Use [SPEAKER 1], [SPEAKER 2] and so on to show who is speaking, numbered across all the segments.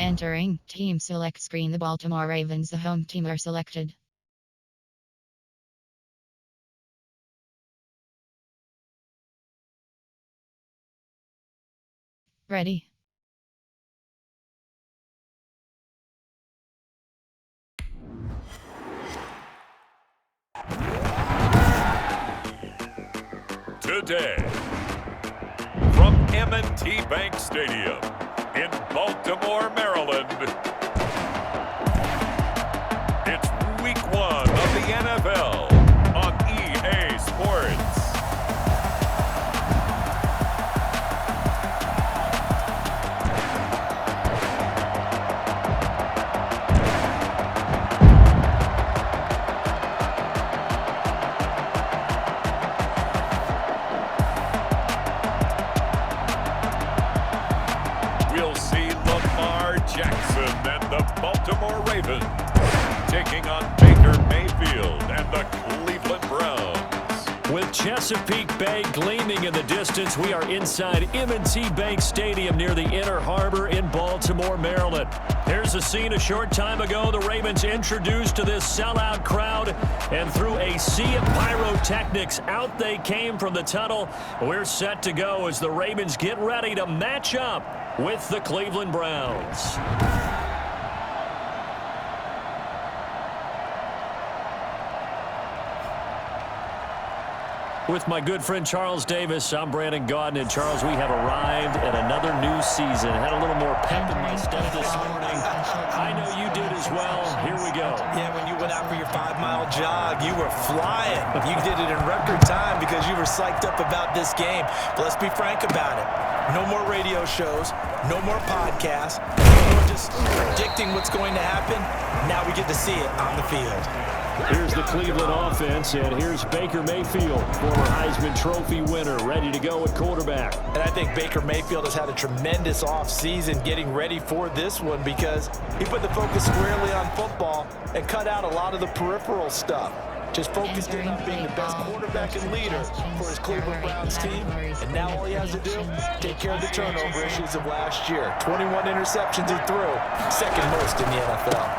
[SPEAKER 1] Entering team select screen. The Baltimore Ravens, the home team, are selected. Ready.
[SPEAKER 2] Today, from M&T Bank Stadium in Baltimore, Maryland, it's Week 1 of the NFL on EA Sports. Jackson and the Baltimore Ravens taking on Baker Mayfield and the Cleveland Browns.
[SPEAKER 3] With Chesapeake Bay gleaming in the distance, we are inside M&T Bank Stadium near the Inner Harbor in Baltimore, Maryland. Here's a scene a short time ago. The Ravens introduced to this sellout crowd, and through a sea of pyrotechnics, out they came from the tunnel. We're set to go as the Ravens get ready to match up with the Cleveland Browns. With my good friend Charles Davis, I'm Brandon Gaudin. And Charles, we have arrived at another new season. Had a little more pep in my step this morning. I know you did as well. Here we go.
[SPEAKER 4] Yeah, when you went out for your 5-mile jog, you were flying. You did it in record time because you were psyched up about this game. But let's be frank about it. No more radio shows, no more podcasts, no more just predicting what's going to happen. Now we get to see it on the field.
[SPEAKER 3] Here's the Cleveland offense, and here's Baker Mayfield, former Heisman Trophy winner, ready to go at quarterback.
[SPEAKER 4] And I think Baker Mayfield has had a tremendous offseason getting ready for this one because he put the focus squarely on football and cut out a lot of the peripheral stuff. Just focused in on being the best quarterback and leader for his Cleveland Browns team. And now all he has to do, take care of the turnover issues of last year. 21 interceptions he threw, second most in the NFL.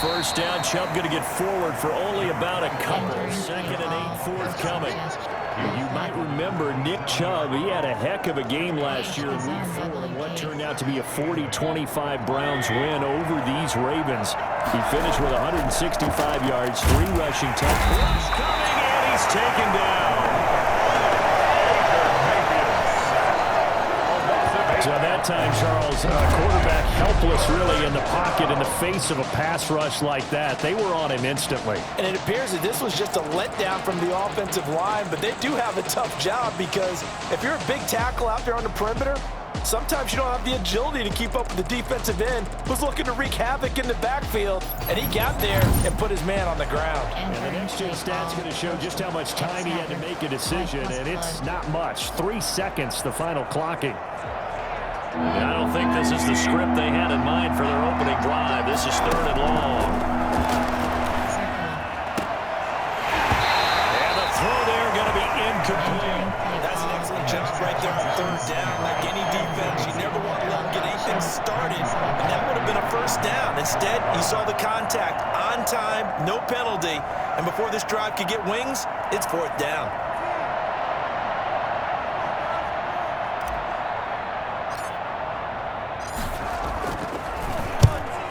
[SPEAKER 3] First down, Chubb going to get forward for only about a couple. 2nd and 8 forthcoming. You might remember Nick Chubb. He had a heck of a game last year in Week 4 in what turned out to be a 40-25 Browns win over these Ravens. He finished with 165 yards, 3 rushing touchdowns. He's coming, and he's taken down. So that time, Charles, quarterback helpless really in the pocket in the face of a pass rush like that. They were on him instantly.
[SPEAKER 4] And it appears that this was just a letdown from the offensive line, but they do have a tough job because if you're a big tackle out there on the perimeter, sometimes you don't have the agility to keep up with the defensive end who's looking to wreak havoc in the backfield, and he got there and put his man on the ground.
[SPEAKER 3] And the next gen stat's going to show just how much time he had to make a decision, and it's not much. 3 seconds, the final clocking. And I don't think this is the script they had in mind for their opening drive. This is 3rd and long. And the throw there going to be incomplete.
[SPEAKER 4] That's an excellent job right there on 3rd down. Like any defense, you never want to let them get anything started. And that would have been a first down. Instead, you saw the contact on time, no penalty. And before this drive could get wings, it's 4th down.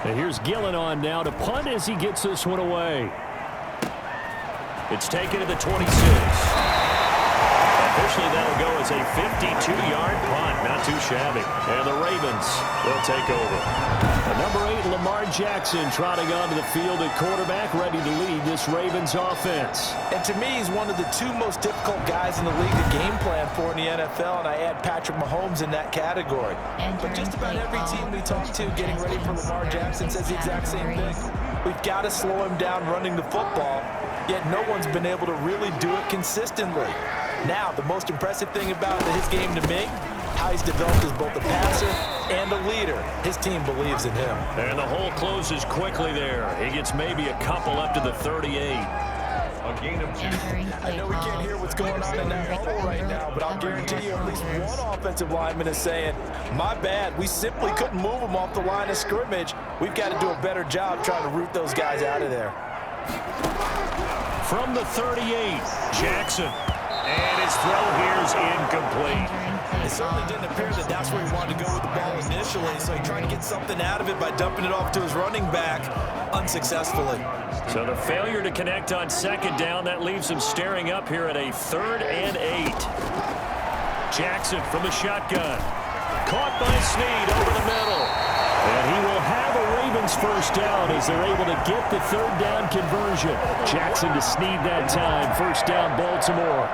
[SPEAKER 3] And here's Gillen on now to punt as he gets this one away. It's taken to the 26. Officially, that'll go as a 52-yard punt. Not too shabby. And the Ravens will take over. Number 8, Lamar Jackson, trotting onto the field at quarterback, ready to lead this Ravens offense.
[SPEAKER 4] And to me, he's one of the 2 most difficult guys in the league to game plan for in the NFL, and I add Patrick Mahomes in that category. But just about every team we talk to getting ready for Lamar Jackson says the exact same thing. We've got to slow him down running the football, yet no one's been able to really do it consistently. Now, the most impressive thing about his game to me, how he's developed as both a passer and a leader. His team believes in him.
[SPEAKER 3] And the hole closes quickly there. He gets maybe a couple up to the 38.
[SPEAKER 2] A gain of 2.
[SPEAKER 4] I know we can't hear what's going on in that huddle right now, but I'll guarantee you at least one offensive lineman is saying, my bad, we simply couldn't move them off the line of scrimmage. We've got to do a better job trying to root those guys out of there.
[SPEAKER 3] From the 38, Jackson. And his throw here is incomplete.
[SPEAKER 4] It certainly didn't appear that that's where he wanted to go with the ball initially, so he tried to get something out of it by dumping it off to his running back unsuccessfully.
[SPEAKER 3] So the failure to connect on second down, that leaves him staring up here at a 3rd and 8. Jackson from the shotgun. Caught by Snead over the middle. And he will have a Ravens first down as they're able to get the 3rd down conversion. Jackson to Snead that time. First down, Baltimore.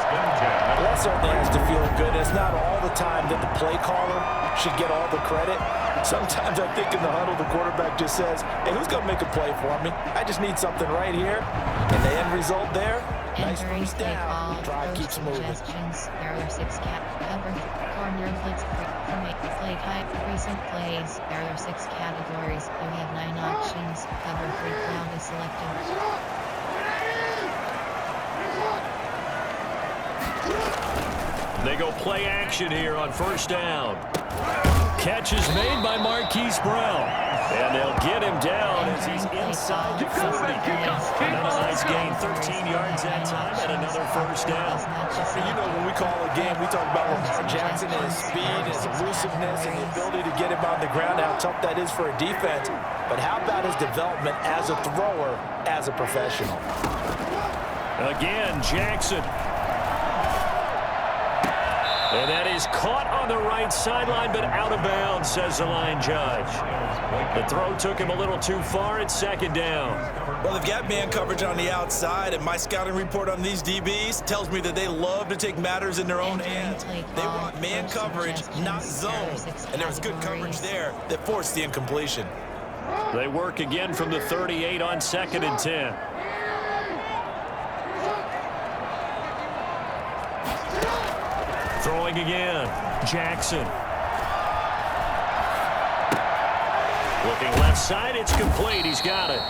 [SPEAKER 4] Well, that certainly has to feel good. It's not all the time that the play caller should get all the credit. Sometimes I think in the huddle, the quarterback just says, hey, who's going to make a play for me? I just need something right here. And the end result there, nice first down. Drive keeps moving.
[SPEAKER 1] There are 6 cover, corner, blitz, from 8 play type, recent plays. There are 6 categories. You have 9 options. Cover 3 cloud is selected.
[SPEAKER 3] They go play action here on first down. Catch is made by Marquise Brown. And they'll get him down as he's inside the 40. Another nice gain, 13 yards that time, and another first down.
[SPEAKER 4] You know, when we call a game, we talk about Lamar Jackson and his speed, his elusiveness, and the ability to get him on the ground, how tough that is for a defense. But how about his development as a thrower, as a professional?
[SPEAKER 3] Again, Jackson. And that is caught on the right sideline, but out of bounds, says the line judge. The throw took him a little too far. It's second down.
[SPEAKER 4] Well, they've got man coverage on the outside, and my scouting report on these DBs tells me that they love to take matters in their own hands. They want man coverage, not zone. And there was good coverage there that forced the incompletion.
[SPEAKER 3] They work again from the 38 on 2nd and 10. Throwing again, Jackson. Looking left side, it's complete. He's got it.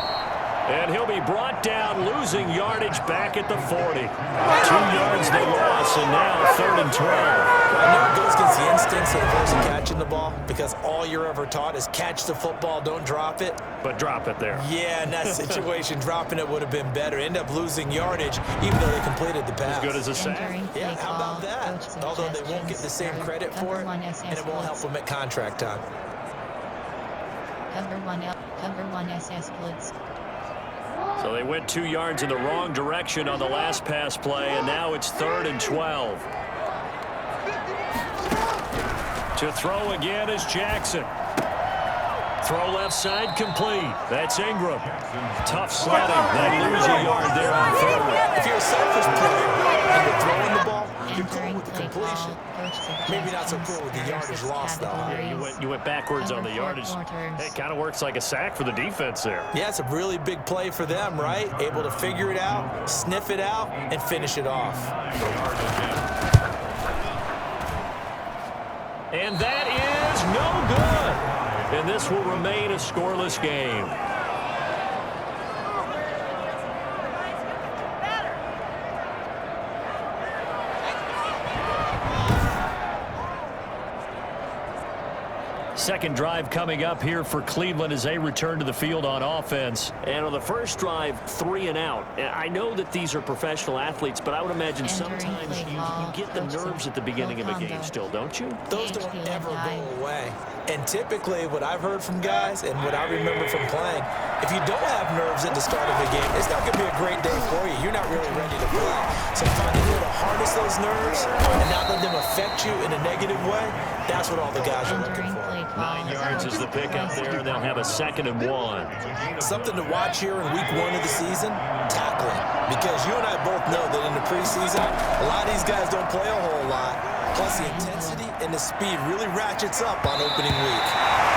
[SPEAKER 3] And he'll be brought down, losing yardage back at the 40. 2 yards they lost, and now 3rd and 12.
[SPEAKER 4] I know it goes against the instincts of the person catching the ball, because all you're ever taught is catch the football, don't drop it.
[SPEAKER 3] But drop it there.
[SPEAKER 4] Yeah, in that situation, dropping it would have been better. End up losing yardage, even though they completed the pass.
[SPEAKER 3] As good as a sack.
[SPEAKER 4] Yeah, how about that? Although they won't get the same credit for it, and it won't help them at contract time.
[SPEAKER 1] Cover 1 SS blitz.
[SPEAKER 3] So they went 2 yards in the wrong direction on the last pass play, and now it's 3rd and 12. To throw again is Jackson. Throw left side complete. That's Ingram. Tough sledding. They lose a yard there on 3rd.
[SPEAKER 4] If you're a selfish player and you're throwing the ball, you're cool with the completion. Maybe not so cool with the yardage lost, though.
[SPEAKER 3] Yeah, you went backwards on the yardage. It kind of works like a sack for the defense there.
[SPEAKER 4] Yeah, it's a really big play for them, right? Able to figure it out, sniff it out, and finish it off.
[SPEAKER 3] And that is no good. And this will remain a scoreless game. Second drive coming up here for Cleveland as they return to the field on offense. And on the first drive, 3 and out. I know that these are professional athletes, but I would imagine sometimes you get the nerves at the beginning of a game still, don't you?
[SPEAKER 4] Those don't ever go away. And typically what I've heard from guys and what I remember from playing, if you don't have nerves at the start of the game, it's not going to be a great day for you. You're not really ready to play. So finding a way to harness those nerves and not let them affect you in a negative way, that's what all the guys are looking for.
[SPEAKER 3] 9 yards is the pickup there, and they'll have a 2nd and 1.
[SPEAKER 4] Something to watch here in week 1 of the season, tackling. Because you and I both know that in the preseason, a lot of these guys don't play a whole lot. Plus, the intensity and the speed really ratchets up on opening week.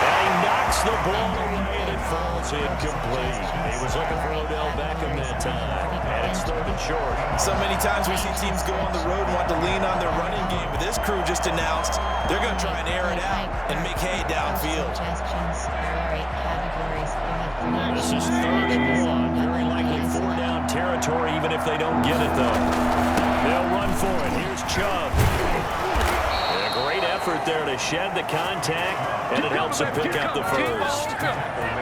[SPEAKER 3] And he knocks the ball away, and it falls incomplete. He was looking for Odell Beckham that time, and it's 3rd and short.
[SPEAKER 4] So many times we see teams go on the road and want to lean on their running game, but this crew just announced they're going to try and air it out and make hay downfield.
[SPEAKER 3] This is 3rd and 1, very likely 4 down territory even if they don't get it, though. They'll run for it. Here's Chubb. A great effort there to shed the contact, and it helps him pick up the first.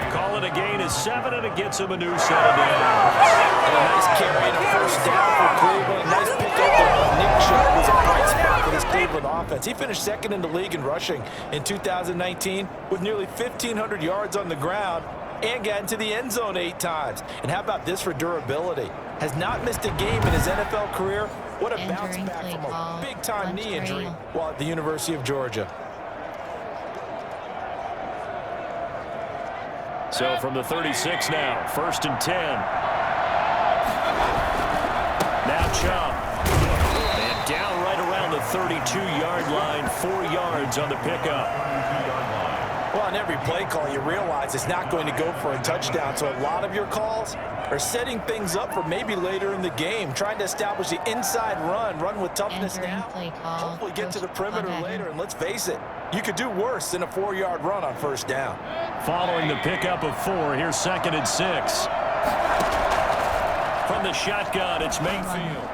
[SPEAKER 3] Call it a gain of 7, and it gets him a new set of downs.
[SPEAKER 4] A nice carry and a first down for Cleveland. Nice pickup there. Nick Chubb was a bright spot for this Cleveland offense. He finished second in the league in rushing in 2019 with nearly 1,500 yards on the ground and got into the end zone 8 times. And how about this for durability? Has not missed a game in his NFL career. What a bounce back from a big-time knee injury while at the University of Georgia.
[SPEAKER 3] So from the 36 now, 1st and 10. Now Chubb. And down right around the 32-yard line, 4 yards on the pickup.
[SPEAKER 4] Well, on every play call, you realize it's not going to go for a touchdown. So a lot of your calls are setting things up for maybe later in the game, trying to establish the inside run with toughness now. Hopefully get to the perimeter later. And let's face it, you could do worse than a 4-yard run on first down.
[SPEAKER 3] Following the pickup of 4, here's 2nd and 6. From the shotgun, it's Mayfield.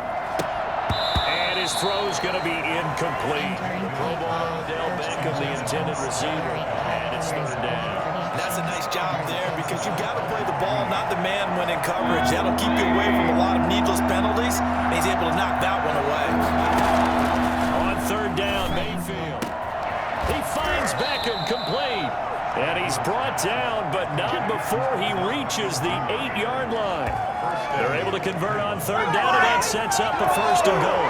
[SPEAKER 3] And his throw's going to be incomplete. The Pro Bowl Odell Beckham, the intended receiver. And it's 3rd down.
[SPEAKER 4] That's a nice job there because you've got to play the ball, not the man when in coverage. That'll keep you away from a lot of needless penalties, and he's able to knock that one away.
[SPEAKER 3] On 3rd down, Mayfield. He finds Beckham complete. And he's brought down, but not before he reaches the 8-yard line. They're able to convert on 3rd down, and that sets up a 1st and goal.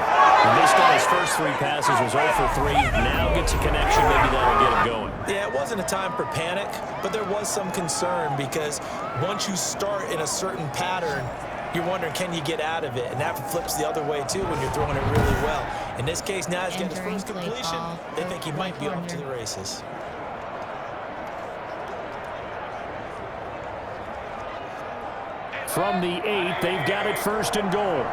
[SPEAKER 3] Missed on his first 3 passes, was 0 for 3. Now gets a connection, maybe that'll get him going.
[SPEAKER 4] Yeah, it wasn't a time for panic, but there was some concern because once you start in a certain pattern, you're wondering, can you get out of it? And that flips the other way, too, when you're throwing it really well. In this case, now he's getting his first completion. They think he might be off to the races.
[SPEAKER 3] From the 8, they've got it 1st and goal.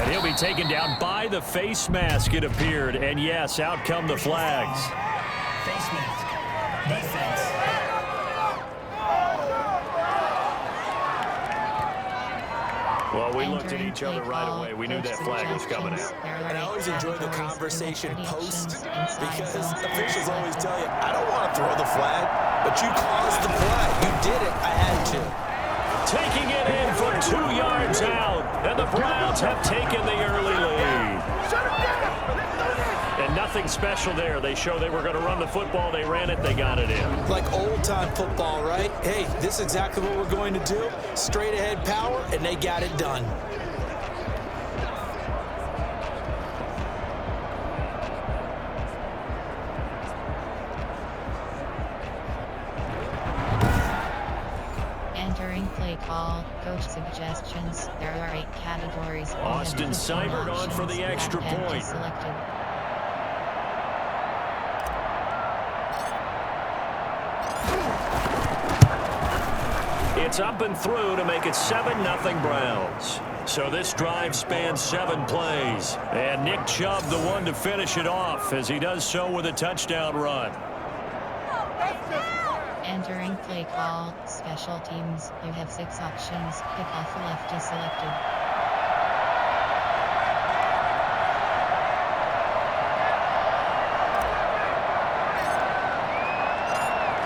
[SPEAKER 3] And he'll be taken down by the face mask, it appeared. And yes, out come the flags.
[SPEAKER 5] Face mask. Defense.
[SPEAKER 3] Well, we looked at each other right away. We knew that flag was coming out.
[SPEAKER 4] And I always enjoy the conversation post because officials always tell you, I don't want to throw the flag, but you caused the play. You did it. I had to.
[SPEAKER 3] Taking it in from 2 yards out, and the Browns have taken the early lead. And nothing special there. They showed they were going to run the football. They ran it. They got it in.
[SPEAKER 4] Like old-time football, right? Hey, this is exactly what we're going to do. Straight-ahead power, and they got it done.
[SPEAKER 1] Entering play call, coach suggestions. There are 8 categories.
[SPEAKER 3] Austin Seibert on for the extra point.
[SPEAKER 1] Selected.
[SPEAKER 3] It's up and through to make it 7-0 Browns. So this drive spans 7 plays. And Nick Chubb the one to finish it off as he does so with a touchdown run.
[SPEAKER 1] Entering play call, special teams. You have 6 options. Kickoff left is selected.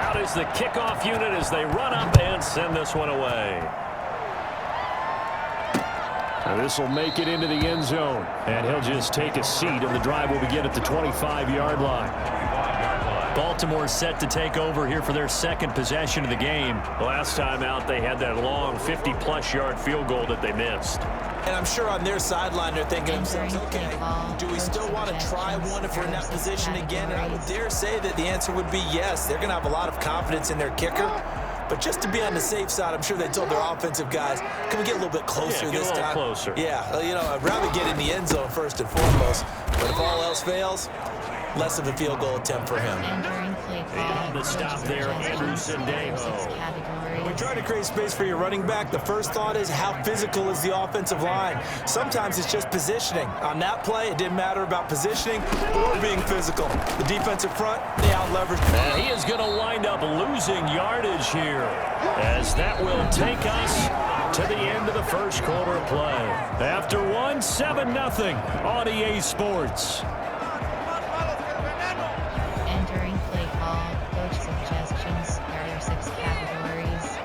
[SPEAKER 3] Out is the kickoff unit as they run up and send this one away. Now this will make it into the end zone. And he'll just take a seat, and the drive will begin at the 25-yard line. Baltimore set to take over here for their 2nd possession of the game. Last time out, they had that long 50-plus yard field goal that they missed.
[SPEAKER 4] And I'm sure on their sideline they're thinking to themselves, okay, do we still want to try one if we're in that position again? And I would dare say that the answer would be yes. They're going to have a lot of confidence in their kicker. But just to be on the safe side, I'm sure they told their offensive guys, can we get a little bit closer this time?
[SPEAKER 3] Closer.
[SPEAKER 4] Yeah, you know, I'd rather get in the end zone first and foremost. But if all else fails, less of a field goal attempt for him.
[SPEAKER 3] The stop there, Andrew Sendejo.
[SPEAKER 4] trying to create space for your running back, the first thought is how physical is the offensive line. Sometimes it's just positioning. On that play, it didn't matter about positioning or being physical. The defensive front, they out-leveraged.
[SPEAKER 3] And he is going to wind up losing yardage here, as that will take us to the end of the first quarter of play. After one, 7-0 on EA Sports.
[SPEAKER 1] Entering play call, coach suggestions, there are 6 categories.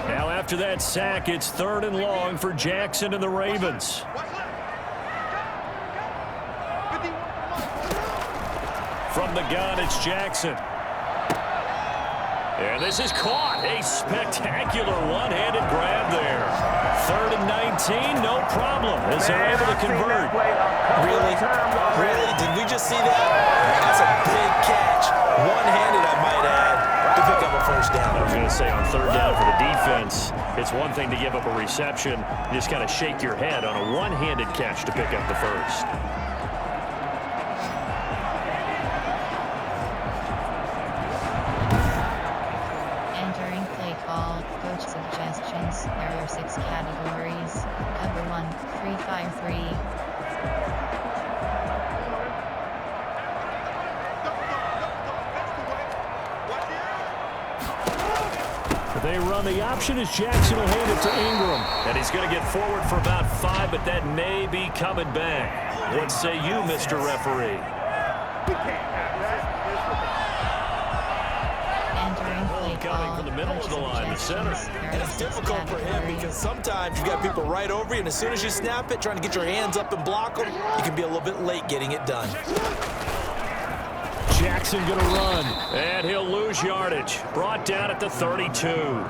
[SPEAKER 3] Now after that sack, it's 3rd and long for Jackson and the Ravens. From the gun, it's Jackson. And this is caught. A spectacular one-handed grab there. 3rd and 19, no problem, as they're able to convert.
[SPEAKER 4] Really? Really? Did we just see that? That's a big catch. One-handed, I might add, to pick up a first down.
[SPEAKER 3] I was going to say, on 3rd down for the defense, it's one thing to give up a reception. You just kind of shake your head on a one-handed catch to pick up the first.
[SPEAKER 1] Suggestions. There are 6 categories. Cover 1, 3-5-3.
[SPEAKER 3] They run the option as Jackson will hand it to Ingram. And he's going to get forward for about 5, but that may be coming back. What say you, Mr. Referee? Coming from the middle of the line, the center.
[SPEAKER 4] And it's difficult for him because sometimes you've got people right over you, and as soon as you snap it, trying to get your hands up and block them, you can be a little bit late getting it done.
[SPEAKER 3] Jackson going to run, and he'll lose yardage. Brought down at the 32.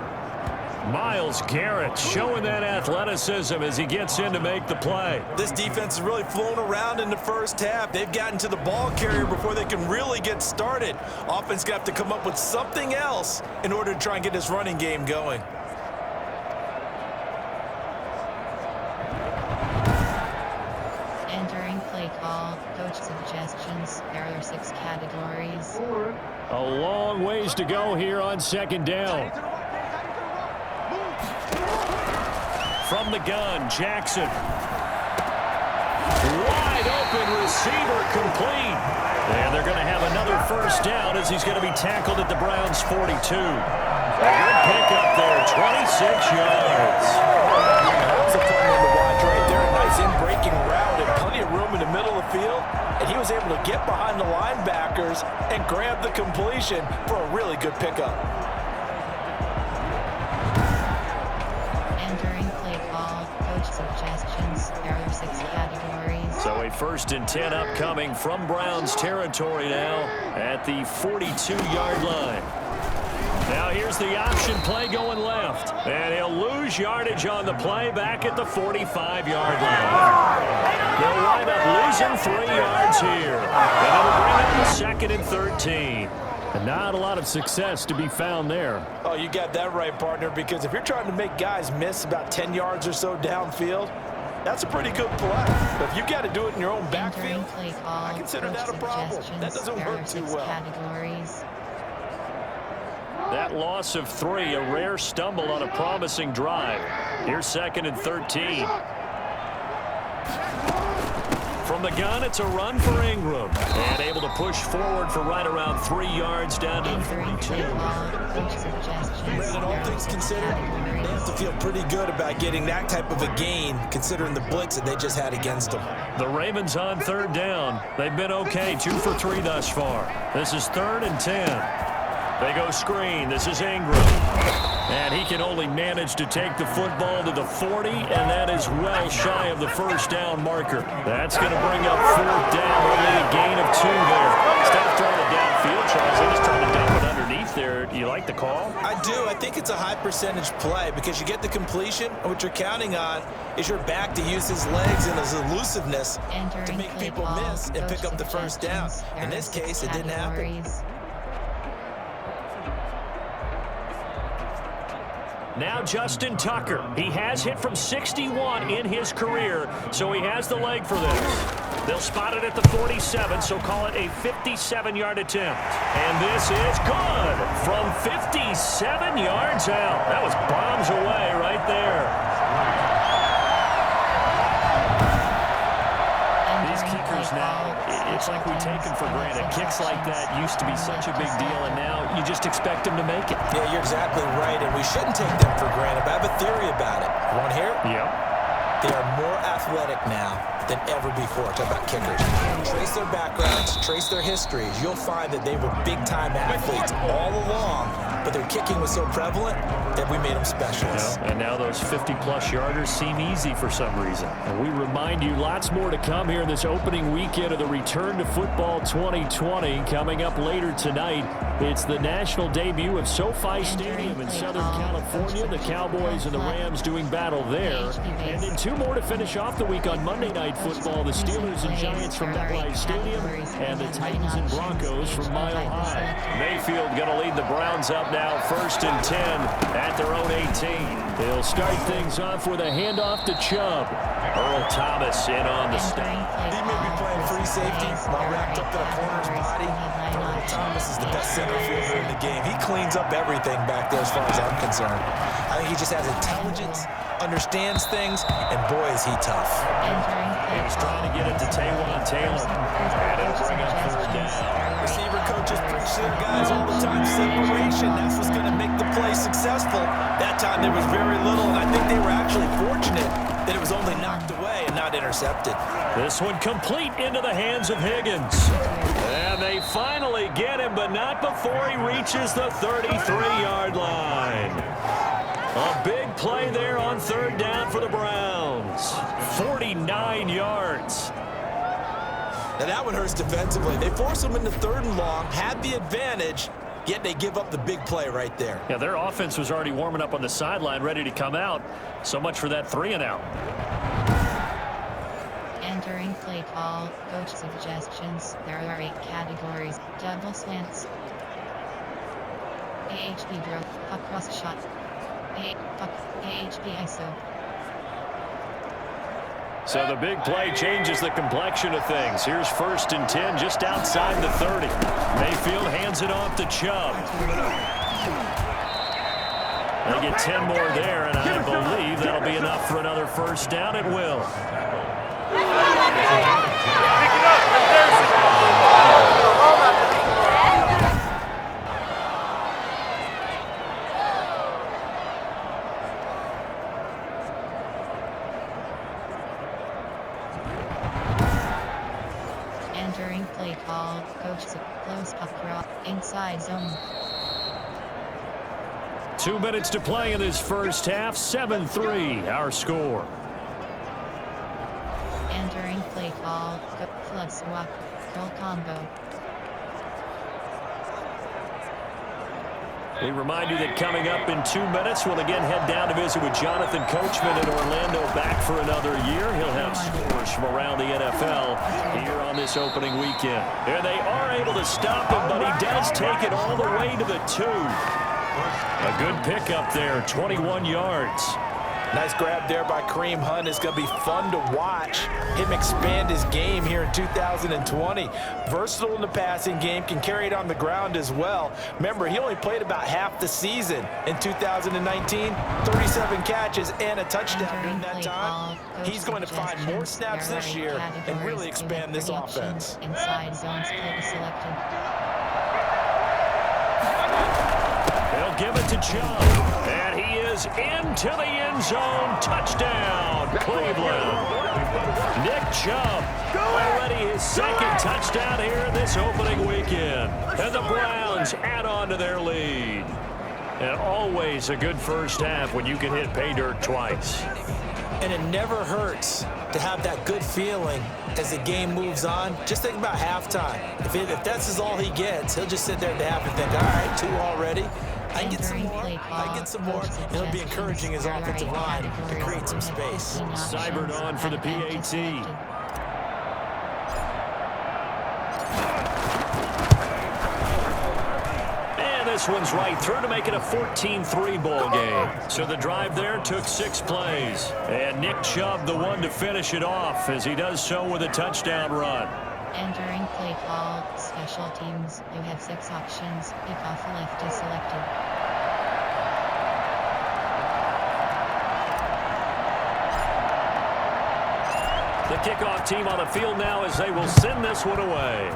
[SPEAKER 3] Miles Garrett showing that athleticism as he gets in to make the play.
[SPEAKER 4] This defense has really flown around in the first half. They've gotten to the ball carrier before they can really get started. Offense going to have to come up with something else in order to try and get this running game going.
[SPEAKER 1] Entering play call, coach suggestions. There are 6 categories.
[SPEAKER 3] A long ways to go here on 2nd down. From the gun, Jackson. Wide open receiver, complete. And they're going to have another first down as he's going to be tackled at the Browns' 42. A good pickup there, 26 yards.
[SPEAKER 4] That was a fun one to watch right there. A nice in-breaking route and plenty of room in the middle of the field. And he was able to get behind the linebackers and grab the completion for a really good pickup.
[SPEAKER 1] Suggestions. There are 6 categories.
[SPEAKER 3] So a 1st and 10 upcoming from Browns territory now at the 42-yard line. Now here's the option play going left. And he'll lose yardage on the play back at the 45-yard line. They'll wind up losing 3 yards here. And it'll bring up the 2nd and 13. And not a lot of success to be found there.
[SPEAKER 4] Oh, you got that right, partner, because if you're trying to make guys miss about 10 yards or so downfield, that's a pretty good play. But if you've got to do it in your own backfield, I consider that a problem. That doesn't work too well.
[SPEAKER 1] Categories.
[SPEAKER 3] That loss of 3, a rare stumble on a promising drive. Here's 2nd and 13. From the gun, it's a run for Ingram. And able to push forward for right around 3 yards down to the 42.
[SPEAKER 4] Brandon, all things considered, they have to feel pretty good about getting that type of a gain, considering the blitz that they just had against them.
[SPEAKER 3] The Ravens on 3rd down. They've been okay, 2 for 3 thus far. This is 3rd and 10. They go screen. This is Ingram. And he can only manage to take the football to the 40, and that is well shy of the first down marker. That's going to bring up 4th down, only a gain of 2 there. Instead of throwing it downfield, Charles, they just trying to dump it underneath there. Do you like the call?
[SPEAKER 4] I do. I think it's a high percentage play because you get the completion, and what you're counting on is your back to use his legs and his elusiveness to make people miss and pick up the first down. In this case, it didn't happen.
[SPEAKER 3] Now Justin Tucker. He has hit from 61 in his career, so he has the leg for this. They'll spot it at the 47, so call it a 57-yard attempt. And this is good from 57 yards out. That was bombs away right there. These kickers now, it's like we take them for granted. Kicks like that used to be such a big deal, and now you just expect them to make it.
[SPEAKER 4] Yeah, you're exactly right, and we shouldn't take them for granted. But I have a theory about it. You want to hear it?
[SPEAKER 3] Yep.
[SPEAKER 4] They are more athletic now than ever before. Talk about kickers. Trace their backgrounds, trace their histories. You'll find that they were big-time athletes all along, but their kicking was so prevalent that we made them specialists.
[SPEAKER 3] And now those 50-plus yarders seem easy for some reason. And we remind you, lots more to come here in this opening weekend of the Return to Football 2020. Coming up later tonight, it's the national debut of SoFi Stadium in Southern California. The Cowboys and the Rams doing battle there. And then two more to finish off the week on Monday Night Football. The Steelers and Giants from MetLife Stadium and the Titans and Broncos from Mile High. Mayfield going to lead the Browns up now, 1st and 10 at their own 18. They'll start things off with a handoff to Chubb. Earl Thomas in on the snap.
[SPEAKER 4] He may be playing free safety while wrapped up in a corner's body. Earl Thomas is the best center fielder in the game. He cleans up everything back there as far as I'm concerned. I think he just has intelligence, understands things, and boy, is he tough.
[SPEAKER 3] He was trying to get it to Taywan Taylor. And it'll bring up 3rd down.
[SPEAKER 4] Receiver coaches preach to their guys all the time. Separation, that's what's going to make the play successful. That time there was very little, and I think they were actually fortunate that it was only knocked away and not intercepted.
[SPEAKER 3] This one complete into the hands of Higgins. And they finally get him, but not before he reaches the 33-yard line. A big play there on 3rd down for the Browns. 49 yards.
[SPEAKER 4] Now that one hurts defensively. They force them into 3rd and long, had the advantage, yet they give up the big play right there.
[SPEAKER 3] Yeah, their offense was already warming up on the sideline, ready to come out. So much for that 3 and out.
[SPEAKER 1] Entering play call, coach suggestions. There are 8 categories. Double slants. AHP draw, puck cross shot. AHP ISO.
[SPEAKER 3] So the big play changes the complexion of things. Here's 1st and 10 just outside the 30. Mayfield hands it off to Chubb. They get 10 more there, and I believe that'll be enough for another 1st down. It will.
[SPEAKER 1] Entering play call, coach close puck draw, inside zone.
[SPEAKER 3] 2 minutes to play in this first half. 7-3, our score.
[SPEAKER 1] Entering play call, flood swap, goal combo.
[SPEAKER 3] We remind you that coming up in 2 minutes, we'll again head down to visit with Jonathan Coachman in Orlando, back for another year. He'll have scores from around the NFL here on this opening weekend. And they are able to stop him, but he does take it all the way to the 2. A good pickup there, 21 yards.
[SPEAKER 4] Nice grab there by Kareem Hunt. It's going to be fun to watch him expand his game here in 2020. Versatile in the passing game, can carry it on the ground as well. Remember, he only played about half the season in 2019. 37 catches and a touchdown during that time. He's going to find more snaps this year and really expand this offense.
[SPEAKER 1] Inside zones play selected.
[SPEAKER 3] They'll give it to Chubb. And he is into the end zone. Touchdown, Cleveland. Nick Chubb, already his 2nd touchdown here this opening weekend. And the Browns add on to their lead. And always a good first half when you can hit pay dirt twice.
[SPEAKER 4] And it never hurts to have that good feeling as the game moves on. Just think about halftime. If that's all he gets, he'll just sit there at the half and think, all right, 2 already. I can get some more. I get some more. And it'll be encouraging his offensive line to create some space.
[SPEAKER 3] Seibert on for the PAT. And this one's right through to make it a 14-3 ball game. So the drive there took 6 plays. And Nick Chubb, the one to finish it off, as he does so with a touchdown run.
[SPEAKER 1] Entering play call, special teams, you have 6 options, kickoff left is selected.
[SPEAKER 3] The kickoff team on the field now as they will send this one away.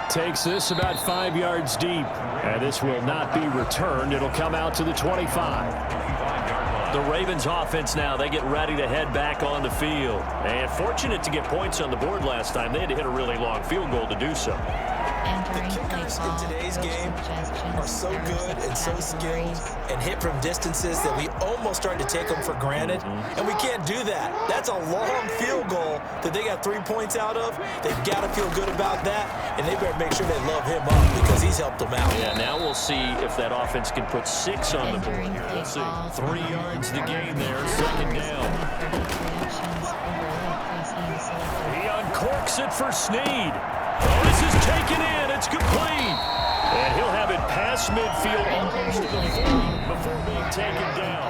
[SPEAKER 3] Takes this about 5 yards deep. And this will not be returned. It'll come out to the 25. The Ravens offense now, they get ready to head back on the field. And fortunate to get points on the board last time. They had to hit a really long field goal to do so.
[SPEAKER 4] The kickers in today's game are so good and so skilled and hit from distances that we almost start to take them for granted. And we can't do that. That's a long field goal that they got 3 points out of. They've got to feel good about that, and they better make sure they love him up because he's helped them out.
[SPEAKER 3] Yeah, now we'll see if that offense can put 6 on the board. Let's see. 3 yards the game there, second down. He uncorks it for Snead. Oh, this is taken in. It's complete. And he'll have it past midfield almost to the 40 before being taken down.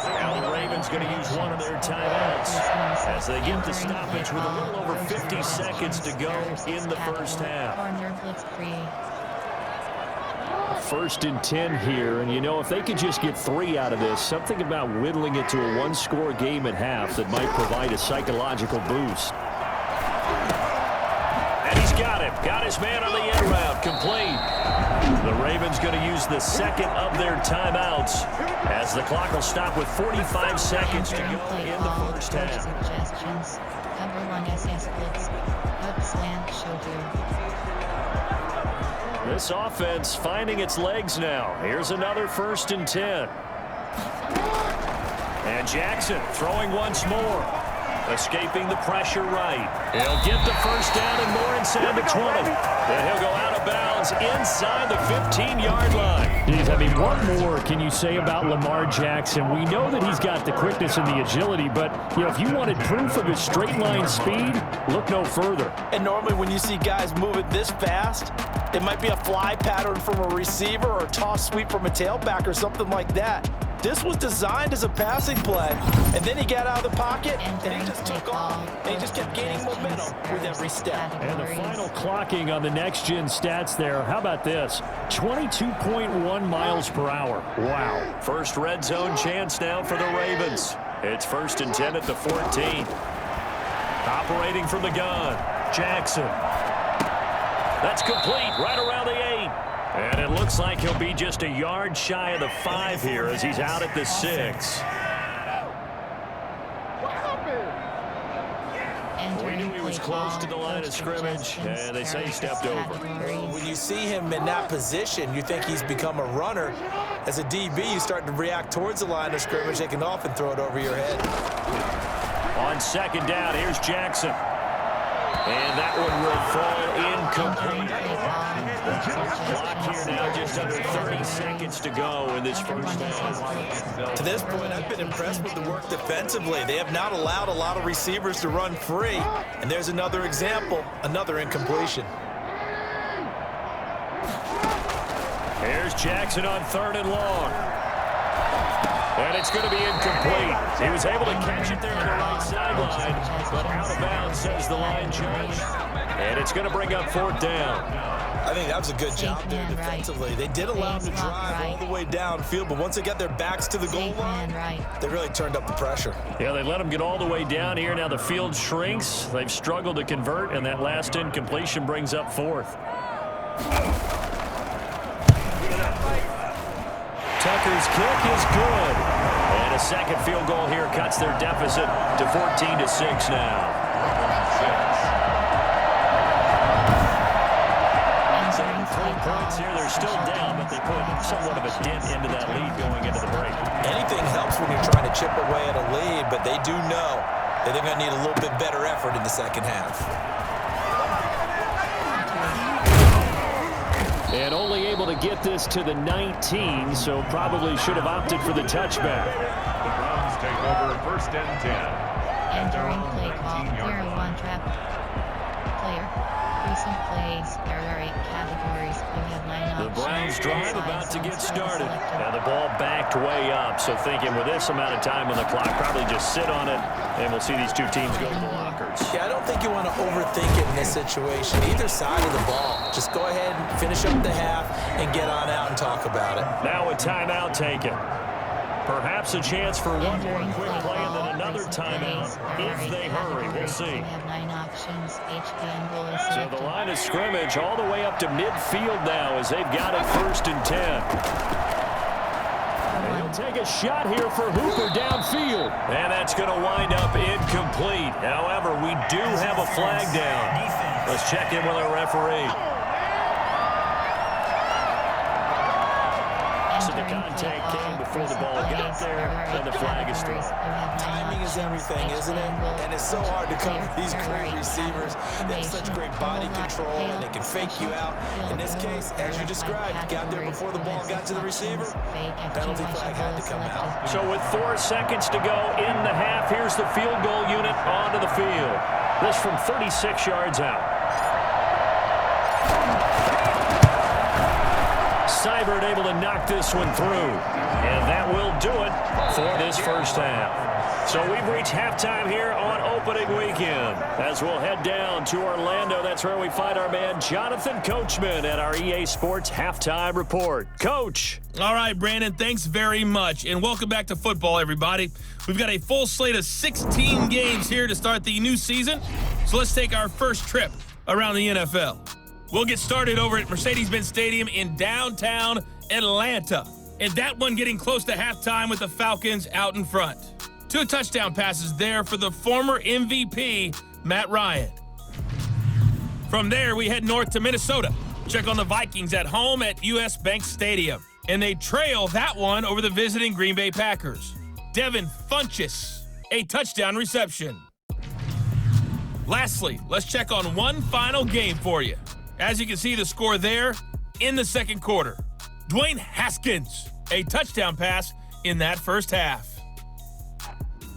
[SPEAKER 3] Now the Ravens going to use one of their timeouts as they get the stoppage with a little over 50 seconds to go in the first half. 1st and 10 here, and you know, if they could just get 3 out of this, something about whittling it to a 1-score game at half that might provide a psychological boost. And he's got him. Got his man on the end route. Complete. The Ravens going to use the second of their timeouts as the clock will stop with 45 seconds to go in the first half.
[SPEAKER 1] Suggestions. Cover 1 SS blitz. Hook slant shoulder.
[SPEAKER 3] This offense finding its legs now. Here's another 1st and 10. And Jackson throwing once more. Escaping the pressure right. He'll get the first down and more inside the 20. Then he'll go out of bounds inside the 15-yard line.
[SPEAKER 6] Geez, I mean, what more can you say about Lamar Jackson? We know that he's got the quickness and the agility, but, you know, if you wanted proof of his straight-line speed, look no further.
[SPEAKER 4] And normally when you see guys moving this fast, it might be a fly pattern from a receiver or a toss sweep from a tailback or something like that. This was designed as a passing play, and then he got out of the pocket, and he just took off, and he just kept gaining momentum with every step.
[SPEAKER 6] And the final clocking on the next-gen stats there, how about this? 22.1 miles per hour. Wow.
[SPEAKER 3] First red zone chance now for the Ravens. It's 1st and 10 at the 14. Operating from the gun, Jackson. That's complete right around the 8. And it looks like he'll be just a yard shy of the 5 here as he's out at the 6. We knew he was close to the line of scrimmage, and they say he stepped over.
[SPEAKER 4] When you see him in that position, you think he's become a runner. As a DB, you start to react towards the line of scrimmage. They can often throw it over your head.
[SPEAKER 3] On 2nd down, here's Jackson. And that one will fall incomplete. Clock here now, just under 30 seconds to go in this first half.
[SPEAKER 4] To this point, I've been impressed with the work defensively. They have not allowed a lot of receivers to run free. And there's another example, another incompletion.
[SPEAKER 3] Here's Jackson on 3rd and long. And it's going to be incomplete. He was able to catch it there on the right sideline, but out of bounds, says the line judge. And it's going to bring up 4th down.
[SPEAKER 4] I think that was a good job there defensively. They did allow him to drive all the way downfield, but once they got their backs to the goal line, they really turned up the pressure.
[SPEAKER 3] Yeah, they let him get all the way down here. Now the field shrinks. They've struggled to convert, and that last incompletion brings up 4th. Tucker's kick is good. And a second field goal here cuts their deficit to 14-6 now. Points here, they're still down, but they put somewhat of a dent into that lead going into the break.
[SPEAKER 4] Anything helps when you're trying to chip away at a lead, but they do know that they're going to need a little bit better effort in the second half.
[SPEAKER 6] And only able to get this to the 19, so probably should have opted for the touchback.
[SPEAKER 2] The Browns take over 1st and 10.
[SPEAKER 1] Entering play call, 0-1 trap. Player. Recent plays. There are 8 categories. You have 9 options.
[SPEAKER 3] The Browns drive about to get started.
[SPEAKER 1] Selected.
[SPEAKER 3] And the ball backed way up. So thinking with this amount of time on the clock, probably just sit on it, and we'll see these two teams go to the lockers.
[SPEAKER 4] Yeah, I don't think you want to overthink it in this situation. Either side of the ball. Just go ahead and finish up the half and get on out and talk about it.
[SPEAKER 3] Now a timeout taken. Perhaps a chance for one more quick play and then another timeout if they hurry. We'll see.
[SPEAKER 1] You have 9 options. HBN goal is
[SPEAKER 3] So
[SPEAKER 1] selected.
[SPEAKER 3] the line of scrimmage all the way up to midfield now as they've got it 1st and 10. And he'll take a shot here for Hooper downfield. And that's going to wind up incomplete. However, we do have a flag down. Let's check in with our referee. So the contact came before the ball got there, and the flag is thrown.
[SPEAKER 4] Timing is everything, isn't it? And it's so hard to cover these great receivers. They have such great body control, and they can fake you out. In this case, as you described, got there before the ball got to the receiver. Penalty flag had to come out.
[SPEAKER 3] So with 4 seconds to go in the half, here's the field goal unit onto the field. This from 36 yards out. Seibert able to knock this one through. And that will do it for this first half. So we've reached halftime here on opening weekend. As we'll head down to Orlando, that's where we find our man Jonathan Coachman at our EA Sports Halftime Report. Coach.
[SPEAKER 7] All right, Brandon, thanks very much. And welcome back to football, everybody. We've got a full slate of 16 games here to start the new season. So let's take our first trip around the NFL. We'll get started over at Mercedes-Benz Stadium in downtown Atlanta. And that one getting close to halftime with the Falcons out in front. 2 touchdown passes there for the former MVP, Matt Ryan. From there, we head north to Minnesota. Check on the Vikings at home at US Bank Stadium. And they trail that one over the visiting Green Bay Packers. Devin Funchess, a touchdown reception. Lastly, let's check on one final game for you. As you can see the score there in the second quarter. Dwayne Haskins, a touchdown pass in that first half.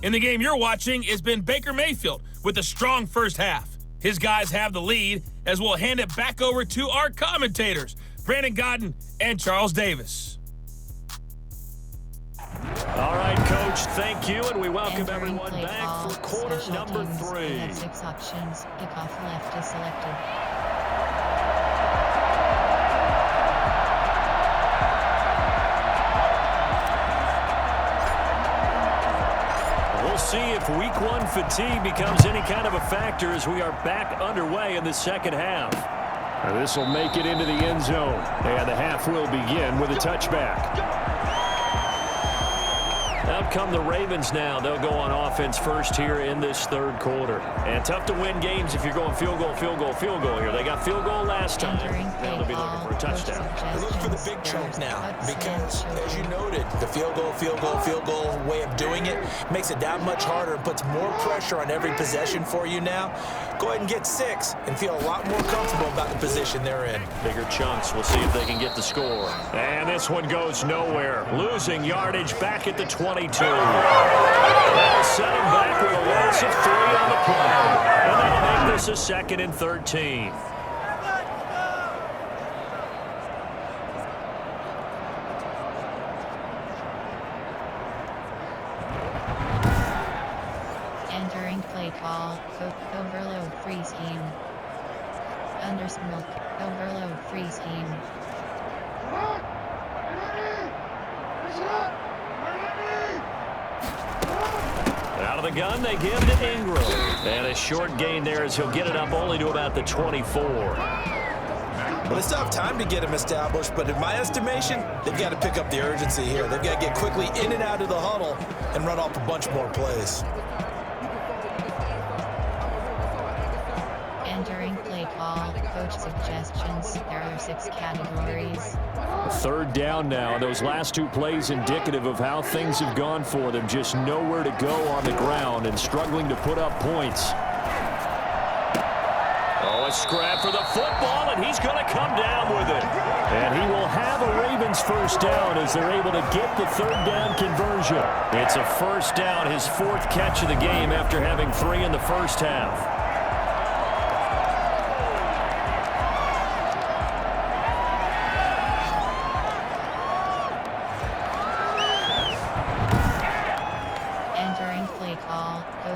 [SPEAKER 7] In the game you're watching has been Baker Mayfield with a strong first half. His guys have the lead as we'll hand it back over to our commentators, Brandon Godden and Charles Davis.
[SPEAKER 3] All right, Coach, thank you, and we welcome everyone back for quarter number 3.
[SPEAKER 1] You have 6 options. Kickoff left is selected.
[SPEAKER 3] We'll see if week 1 fatigue becomes any kind of a factor as we are back underway in the second half.
[SPEAKER 6] This will make it into the end zone, and the half will begin with a touchback.
[SPEAKER 3] Out come the Ravens now. They'll go on offense first here in this third quarter. And tough to win games if you're going field goal, field goal, field goal here. They got field goal last time. Now they'll be looking for a touchdown.
[SPEAKER 4] They look for the big choke now because, as you noted, the field goal way of doing it makes it that much harder and puts more pressure on every possession for you now. Go ahead and get 6 and feel a lot more comfortable about the position they're in.
[SPEAKER 3] Bigger chunks. We'll see if they can get the score. And this one goes nowhere. Losing yardage back at the 22. That'll set him back with a loss of 3 on the play. And that'll make this a 2nd and 13.
[SPEAKER 1] Entering play call. Overload free scheme. Undersmilk. Overload free scheme.
[SPEAKER 3] Out of the gun, they give to Ingram. And a short gain there as he'll get it up only to about the 24.
[SPEAKER 4] Well, they still have time to get him established, but in my estimation, they've got to pick up the urgency here. They've got to get quickly in and out of the huddle and run off a bunch more plays.
[SPEAKER 1] Entering play call. Coach suggestions. There are 6 categories.
[SPEAKER 6] 3rd down now. Those last 2 plays indicative of how things have gone for them. Just nowhere to go on the ground and struggling to put up points.
[SPEAKER 3] Oh, a scrap for the football, and he's going to come down with it.
[SPEAKER 6] And he will have a Ravens first down as they're able to get the 3rd down conversion.
[SPEAKER 3] It's a first down, his 4th catch of the game after having 3 in the first half.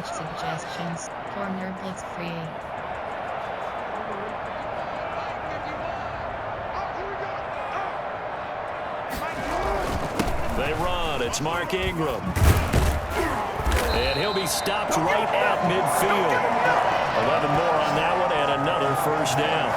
[SPEAKER 1] Coach suggestions. Corner blitz free.
[SPEAKER 3] They run. It's Mark Ingram. And he'll be stopped right at midfield. 11 more on that one and another first down.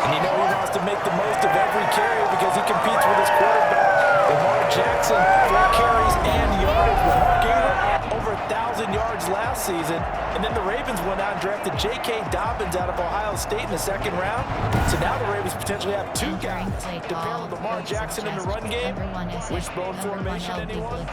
[SPEAKER 4] And you know he wants to make the most of every carry because he competes with his quarterback. Lamar Jackson, 4 carries and yardage. With Mark Ingram, over 1,000 yards last season. And then the Ravens went out and drafted J.K. Dobbins out of Ohio State in the second round. So now the Ravens potentially have 2 guys to pair with Lamar Jackson in the run game. Wishbone formation, anyone?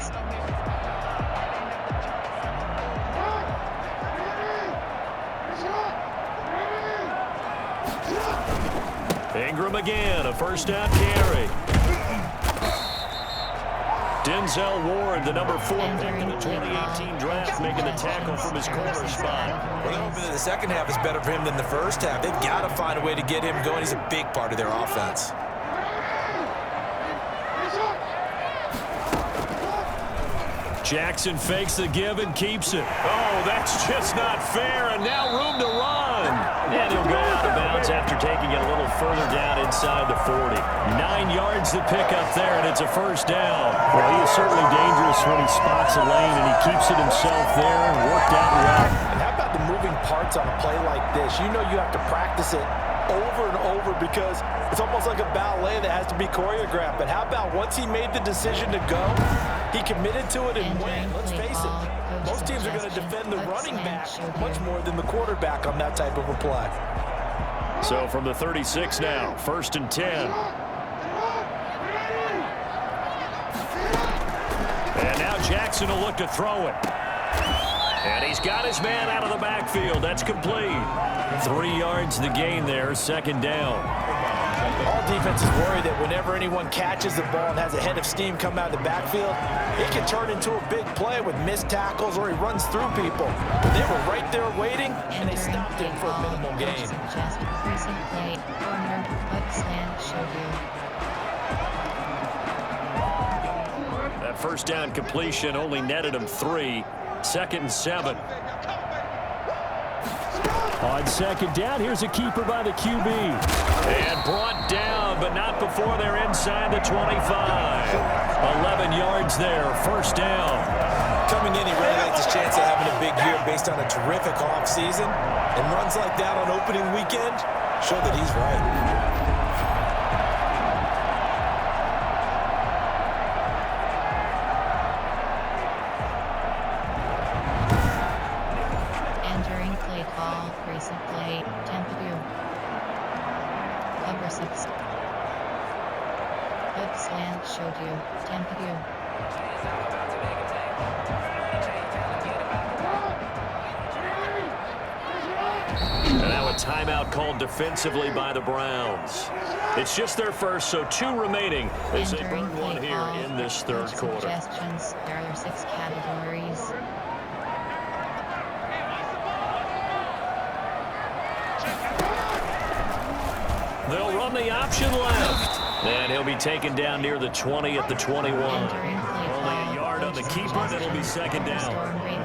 [SPEAKER 3] Ingram again, a first down carry. Denzel Ward, the number 4 pick in the 2018 draft, making the tackle from his corner spot.
[SPEAKER 4] Well, they're hoping that the second half is better for him than the first half. They've got to find a way to get him going. He's a big part of their offense.
[SPEAKER 3] Jackson fakes the give and keeps it. Oh, that's just not fair, and now room to run. And he'll go out of bounds after taking it a little further down inside the 40. 9 yards to pick up there, and it's a first down.
[SPEAKER 6] Well, he is certainly dangerous when he spots a lane, and he keeps it himself there and worked out well.
[SPEAKER 4] And how about the moving parts on a play like this? You know you have to practice it over and over because it's almost like a ballet that has to be choreographed. But how about once he made the decision to go, he committed to it and went. Let's face it, most teams are going to defend the running back much more than the quarterback on that type of a play.
[SPEAKER 3] So from the 36 now, 1st and 10. And now Jackson will look to throw it. And he's got his man out of the backfield. That's complete. 3 yards the gain there, second down.
[SPEAKER 4] All defenses worry that whenever anyone catches the ball and has a head of steam come out of the backfield, it can turn into a big play with missed tackles or he runs through people. They were right there waiting, and they stopped him for a minimal gain.
[SPEAKER 3] That first down completion only netted him 3. 2nd and 7.
[SPEAKER 6] On second down, here's a keeper by the QB.
[SPEAKER 3] And brought down, but not before they're inside the 25. 11 yards there, first down.
[SPEAKER 4] Coming in, he really likes his chance of having a big year based on a terrific offseason. And runs like that on opening weekend show that he's right.
[SPEAKER 3] Timeout called defensively by the Browns. It's just their first, so 2 remaining as they burn one here in this third quarter.
[SPEAKER 1] Suggestions. There are 6 categories.
[SPEAKER 3] They'll run the option left. And he'll be taken down near the 20 at the 21. Only a yard on the keeper, and it'll be second down.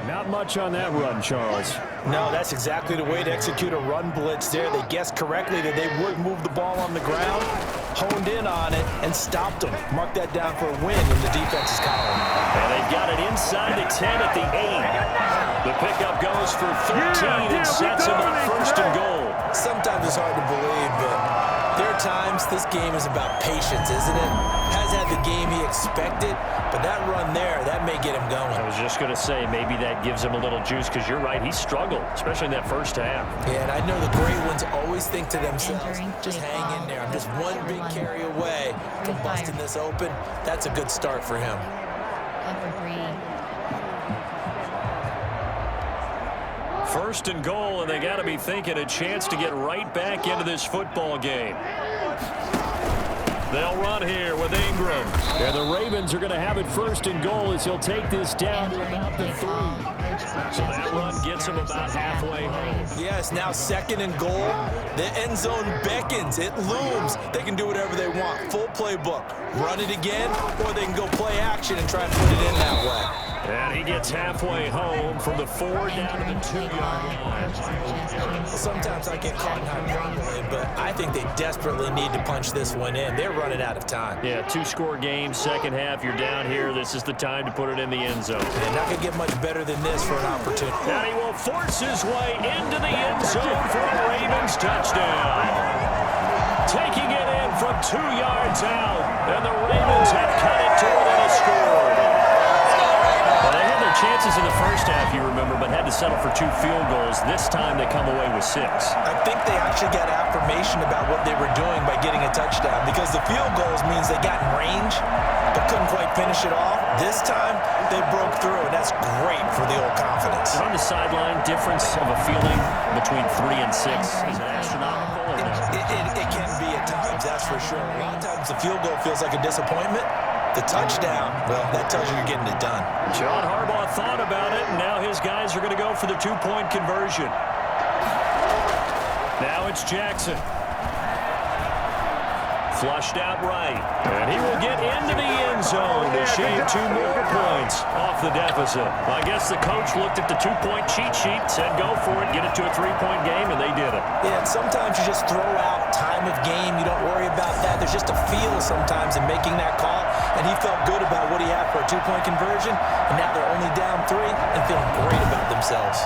[SPEAKER 6] Not much on that run, Charles.
[SPEAKER 4] No, that's exactly the way to execute a run blitz there. They guessed correctly that they would move the ball on the ground, honed in on it, and stopped them. Mark that down for a win in the defense's column.
[SPEAKER 3] And they've got it inside the 10 at the 8. The pickup goes for 13 and sets them up 1st and goal.
[SPEAKER 4] Sometimes it's hard to believe, but there are times this game is about patience, isn't it? Has had the game he expected, but that run there, that may get him going.
[SPEAKER 3] I was just going to say, maybe that gives him a little juice, because you're right, he struggled, especially in that first half.
[SPEAKER 4] Yeah, and I know the great ones always think to themselves, just hang in there. I'm just one big carry away from busting this open. That's a good start for him.
[SPEAKER 1] Cover 3.
[SPEAKER 3] 1st and goal, and they got to be thinking a chance to get right back into this football game. They'll run here with Ingram.
[SPEAKER 6] Yeah, the Ravens are going to have it 1st and goal as he'll take this down to about the 3.
[SPEAKER 3] So that run gets him about halfway home.
[SPEAKER 4] Yes, now 2nd and goal. The end zone beckons. It looms. They can do whatever they want. Full playbook. Run it again, or they can go play action and try and put it in that way.
[SPEAKER 3] And he gets halfway home from the 4 down to the 2-yard line.
[SPEAKER 4] Sometimes I get caught in hyperbole, but I think they desperately need to punch this one in. They're running out of time.
[SPEAKER 3] Yeah, 2-score game, second half, you're down here. This is the time to put it in the end zone.
[SPEAKER 4] And not going to get much better than this for an opportunity.
[SPEAKER 3] And he will force his way into the end zone for a Ravens touchdown. Taking it in from 2 yards out, and the Ravens have cut it to within a score. Well, they had their chances in the first half, you remember, but had to settle for 2 field goals. This time they come away with 6.
[SPEAKER 4] I think they actually got affirmation about what they were doing by getting a touchdown, because the field goals means they got in range but couldn't quite finish it off. This time they broke through, and that's great for the old confidence.
[SPEAKER 3] And on the sideline, difference of a feeling between 3 and 6 is it astronomical?
[SPEAKER 4] It can be at times, that's for sure. A lot of times the field goal feels like a disappointment. The touchdown, well, that tells you you're getting it done.
[SPEAKER 3] John Harbaugh thought about it, and now his guys are going to go for the 2-point conversion. Now it's Jackson. Flushed out right. And he will get into the end zone to shave 2 more points off the deficit. I guess the coach looked at the 2-point cheat sheet, said go for it, get it to a 3-point game, and they did it.
[SPEAKER 4] Yeah, and sometimes you just throw out time of game. You don't worry about that. There's just a feel sometimes in making that call, and he felt good about what he had for a 2-point conversion, and now they're only down 3 and feeling great about themselves.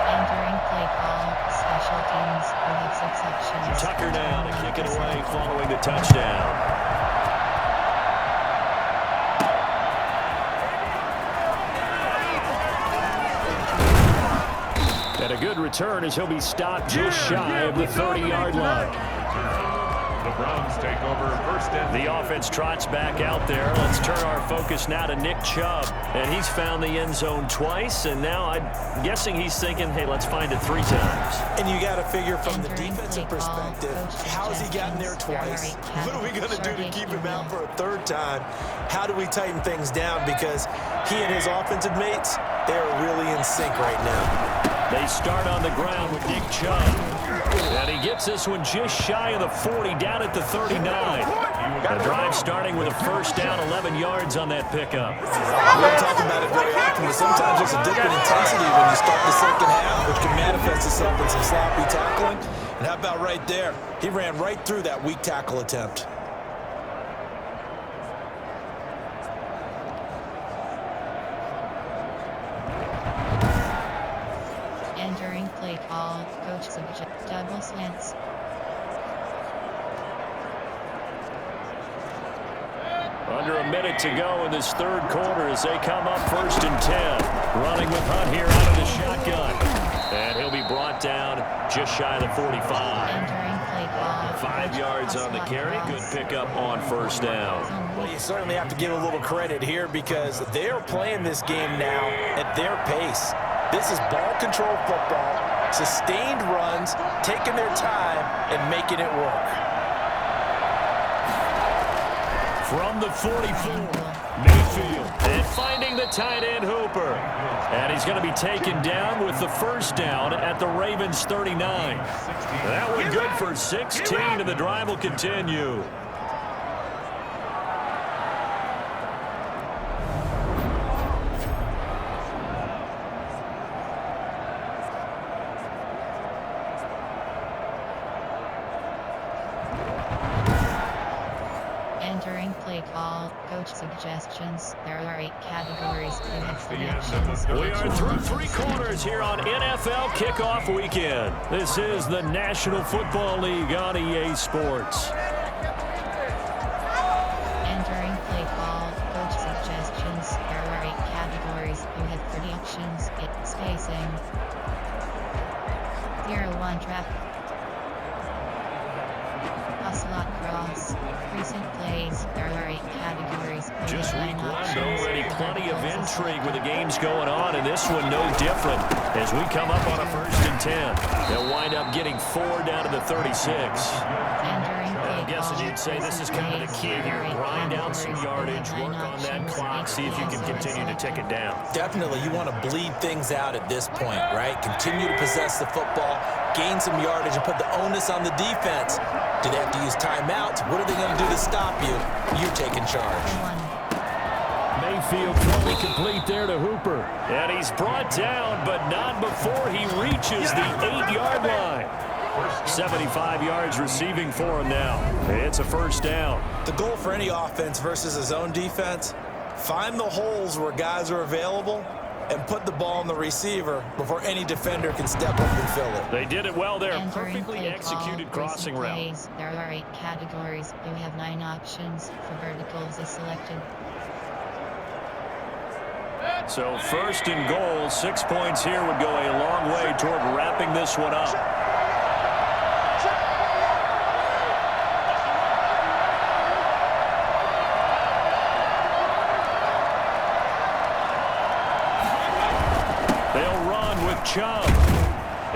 [SPEAKER 1] Entering play call, special teams, we have 6 options.
[SPEAKER 3] Tucker now to kick it away following the touchdown. And a good return as he'll be stopped just shy of the 30-yard line.
[SPEAKER 2] The Browns take over first and
[SPEAKER 3] The offense trots back out there. Let's turn our focus now to Nick Chubb. And he's found the end zone twice, and now I'm guessing he's thinking, hey, let's find it 3 times.
[SPEAKER 4] And you got to figure from the defensive perspective, how has he gotten there twice? What are we going to do to keep him out for a 3rd time? How do we tighten things down? Because he and his offensive mates, they are really in sync right now.
[SPEAKER 3] They start on the ground with Nick Chubb. And he gets this one just shy of the 40, down at the 39. The drive starting with a first down, 11 yards on that pickup.
[SPEAKER 4] We don't talk about it very often, but sometimes there's a dip in intensity when you start the second half, which can manifest itself in some sloppy tackling. And how about right there? He ran right through that weak tackle attempt.
[SPEAKER 1] Entering play call, coach subject double slants.
[SPEAKER 3] Under a minute to go in this 3rd quarter as they come up 1st and 10. Running with Hunt here out of the shotgun. And he'll be brought down just shy of the 45.
[SPEAKER 1] Entering play call.
[SPEAKER 3] 5 yards on the carry. Good pickup on first down.
[SPEAKER 4] Well, you certainly have to give a little credit here because they're playing this game now at their pace. This is ball control football, sustained runs, taking their time and making it work.
[SPEAKER 3] From the 44, Mayfield. And finding the tight end Hooper. And he's going to be taken down with the first down at the Ravens 39. That one good for 16, and the drive will continue.
[SPEAKER 1] Entering play call, coach suggestions. There are 8 categories. We have 3 options.
[SPEAKER 3] We are through 3 quarters here on NFL Kickoff Weekend. This is the National Football League on EA Sports.
[SPEAKER 1] Entering play call, coach suggestions. There are 8 categories. You have 30 options. 8 spacing. 0-1 trap. Slot cross. Recent plays. There are 8 categories.
[SPEAKER 3] Just week 1, already plenty of intrigue with the games going on, and this one no different as we come up on a 1st and 10. They'll wind up getting 4 down to the 36. I'm guessing you'd say this is kind of the key here. Grind out some yardage, work on that clock, see if you can continue to tick it down.
[SPEAKER 4] Definitely, you want to bleed things out at this point, right? Continue to possess the football, gain some yardage, and put the onus on the defense. Do they have to use timeouts? What are they going to do to stop you? You're taking charge.
[SPEAKER 6] Mayfield throwing complete there to Hooper. And he's brought down, but not before he reaches the 8-yard line. 75 yards receiving for him now. It's a first down.
[SPEAKER 4] The goal for any offense versus his own defense, find the holes where guys are available and put the ball on the receiver before any defender can step up and fill it.
[SPEAKER 6] They did it well there.
[SPEAKER 1] Entering
[SPEAKER 6] Perfectly
[SPEAKER 1] play
[SPEAKER 6] executed
[SPEAKER 1] call,
[SPEAKER 6] crossing
[SPEAKER 1] recent
[SPEAKER 6] route.
[SPEAKER 1] plays. There are 8 categories. You have 9 options. For verticals is selected.
[SPEAKER 3] So first and goal, 6 points here would go a long way toward wrapping this one up. Chubb.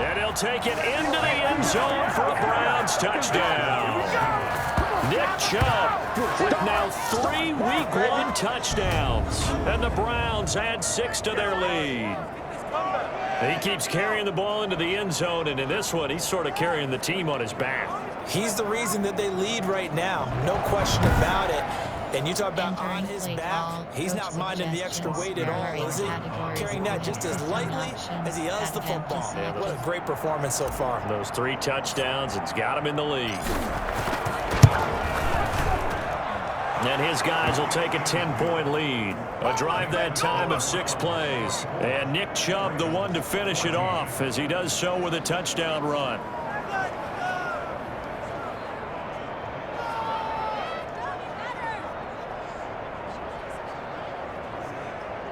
[SPEAKER 3] And he'll take it into the end zone for a Browns touchdown. Nick Chubb with now 3 Week 1 touchdowns. And the Browns add 6 to their lead. He keeps carrying the ball into the end zone, and in this one, he's sort of carrying the team on his back.
[SPEAKER 4] He's the reason that they lead right now. No question about it. And you talk about on his back, he's not minding the extra weight at all, is he? Carrying that just as lightly as he does the football. What a great performance so far.
[SPEAKER 3] Those 3 touchdowns, it's got him in the lead. And his guys will take a 10-point lead. A drive that time of 6 plays. And Nick Chubb the one to finish it off as he does so with a touchdown run.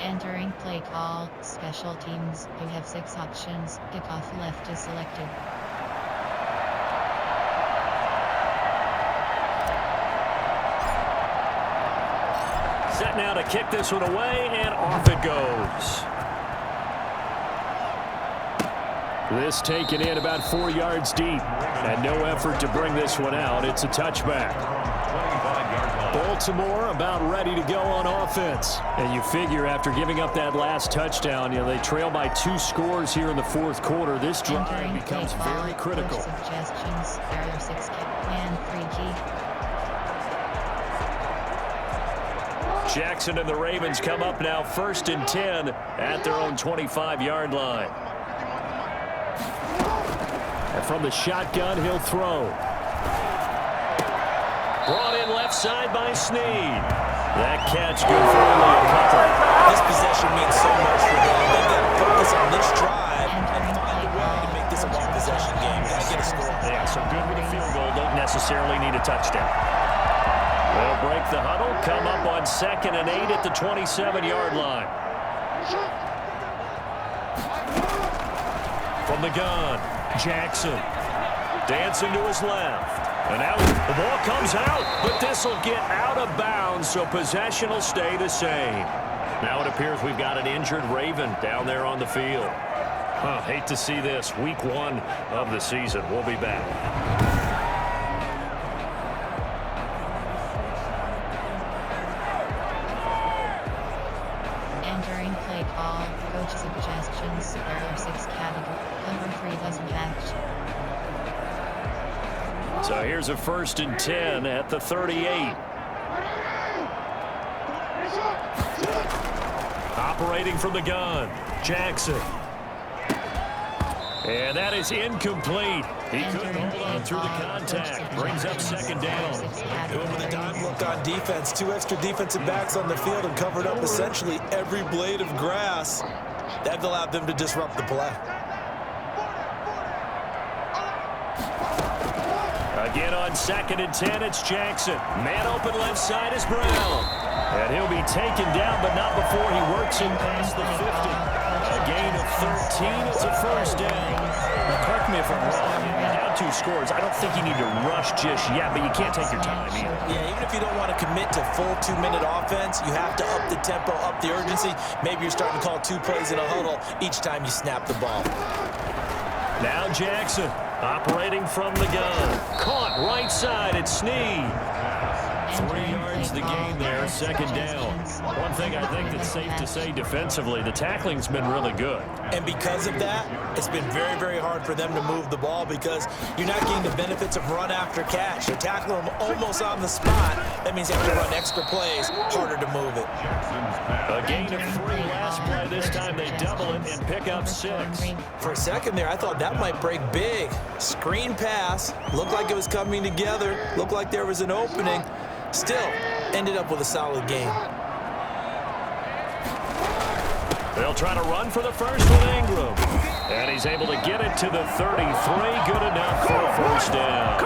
[SPEAKER 1] Entering play call, special teams. You have 6 options. Kickoff left is selected.
[SPEAKER 3] Set now to kick this one away, and off it goes.
[SPEAKER 6] This taken in about 4 yards deep. And no effort to bring this one out. It's a touchback. Baltimore about ready to go on offense. And you figure after giving up that last touchdown, they trail by 2 scores here in the 4th quarter. This drive becomes very critical.
[SPEAKER 1] Suggestions. There are 6 plan 3G.
[SPEAKER 3] Jackson and the Ravens come up now 1st and 10 at their own 25-yard line.
[SPEAKER 6] And from the shotgun, he'll throw.
[SPEAKER 3] Brought in left side by Snead. That catch good for only a couple.
[SPEAKER 4] This possession means so much for them. They've got to focus on this drive and find a way to make this a one-possession game. Got to get a score.
[SPEAKER 3] Yeah, so good with a field goal. Don't necessarily need a touchdown. They'll break the huddle, come up on 2nd and 8 at the 27-yard line. From the gun, Jackson dancing to his left. And now the ball comes out, but this will get out of bounds, so possession will stay the same. Now it appears we've got an injured Raven down there on the field. Hate to see this. Week 1 of the season. We'll be back.
[SPEAKER 1] Entering play call, coach suggestions. There are 6 categories. Cover 3 doesn't match.
[SPEAKER 3] So here's a 1st and 10 at the 38. Operating from the gun, Jackson. And that is incomplete. He couldn't hold on through the contact. Brings up 2nd down.
[SPEAKER 4] Doing with a dime look on defense. 2 extra defensive backs on the field and covered up essentially every blade of grass. That allowed them to disrupt the play.
[SPEAKER 3] Again on 2nd and 10, it's Jackson. Man open left side is Brown. And he'll be taken down, but not before he works him past the 50. A gain of 13, it's a first down.
[SPEAKER 6] Now, correct me if I'm wrong. Down 2 scores. I don't think you need to rush just yet, but you can't take your time either.
[SPEAKER 4] Yeah, even if you don't want to commit to full 2-minute offense, you have to up the tempo, up the urgency. Maybe you're starting to call 2 plays in a huddle each time you snap the ball.
[SPEAKER 3] Now Jackson operating from the gun. Caught right side at Snead. 3 yards the gain there, 2nd down. One thing I think that's safe to say defensively, the tackling's been really good.
[SPEAKER 4] And because of that, it's been very, very hard for them to move the ball because you're not getting the benefits of run after catch. You tackle them almost on the spot. That means you have to run extra plays, harder to move it.
[SPEAKER 3] A gain of 3 last play. This time they double it and pick up 6.
[SPEAKER 4] For a second there, I thought that might break big. Screen pass. Looked like it was coming together. Looked like there was an opening. Still, ended up with a solid game.
[SPEAKER 3] They'll try to run for the first with Ingram. And he's able to get it to the 33. Good enough for a first down.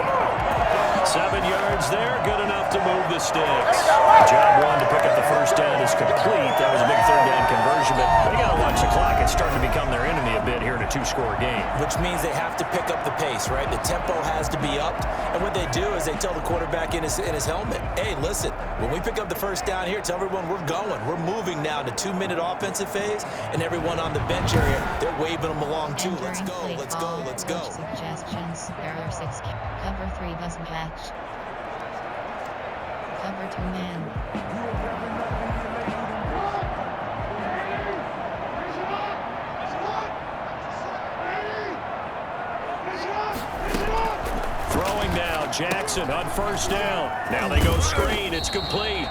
[SPEAKER 3] 7 yards there, good enough to move the sticks. Job 1 to pick up the first down is complete. That was a big third down conversion, but they got to watch the clock. It's starting to become their enemy a bit here in a 2-score game.
[SPEAKER 4] Which means they have to pick up the pace, right? The tempo has to be upped. And what they do is they tell the quarterback in his helmet, hey, listen, when we pick up the first down here, tell everyone we're going. We're moving now to 2-minute offensive phase, and everyone on the bench area, they're waving them along too. Let's go, let's go, let's go.
[SPEAKER 1] Suggestions. There are 6. Cover 3 doesn't match. Cover 2 man.
[SPEAKER 3] Throwing now, Jackson on first down. Now they go screen, it's complete.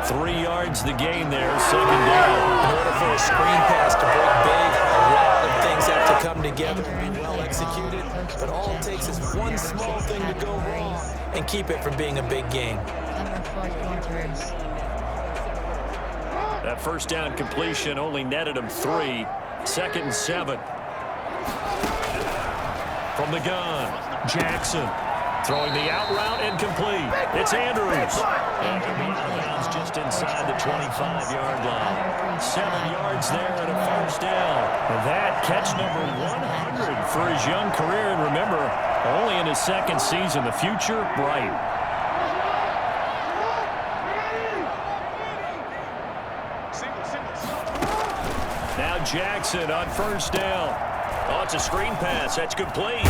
[SPEAKER 3] 3 yards the gain there, second down.
[SPEAKER 4] In order for a screen pass to break big, a lot of things have to come together and be well executed. But all it takes is one small thing to go wrong and keep it from being a big game.
[SPEAKER 1] Cover 4 quarters.
[SPEAKER 3] That first down completion only netted him 3. 2nd and 7. From the gun, Jackson throwing the out route and complete. It's Andrews. Just inside the 25-yard line. 7 yards there and a first down. And that catch number 100 for his young career. And remember, only in his 2nd season. The future bright. Now Jackson on first down. Oh, it's a screen pass. That's complete.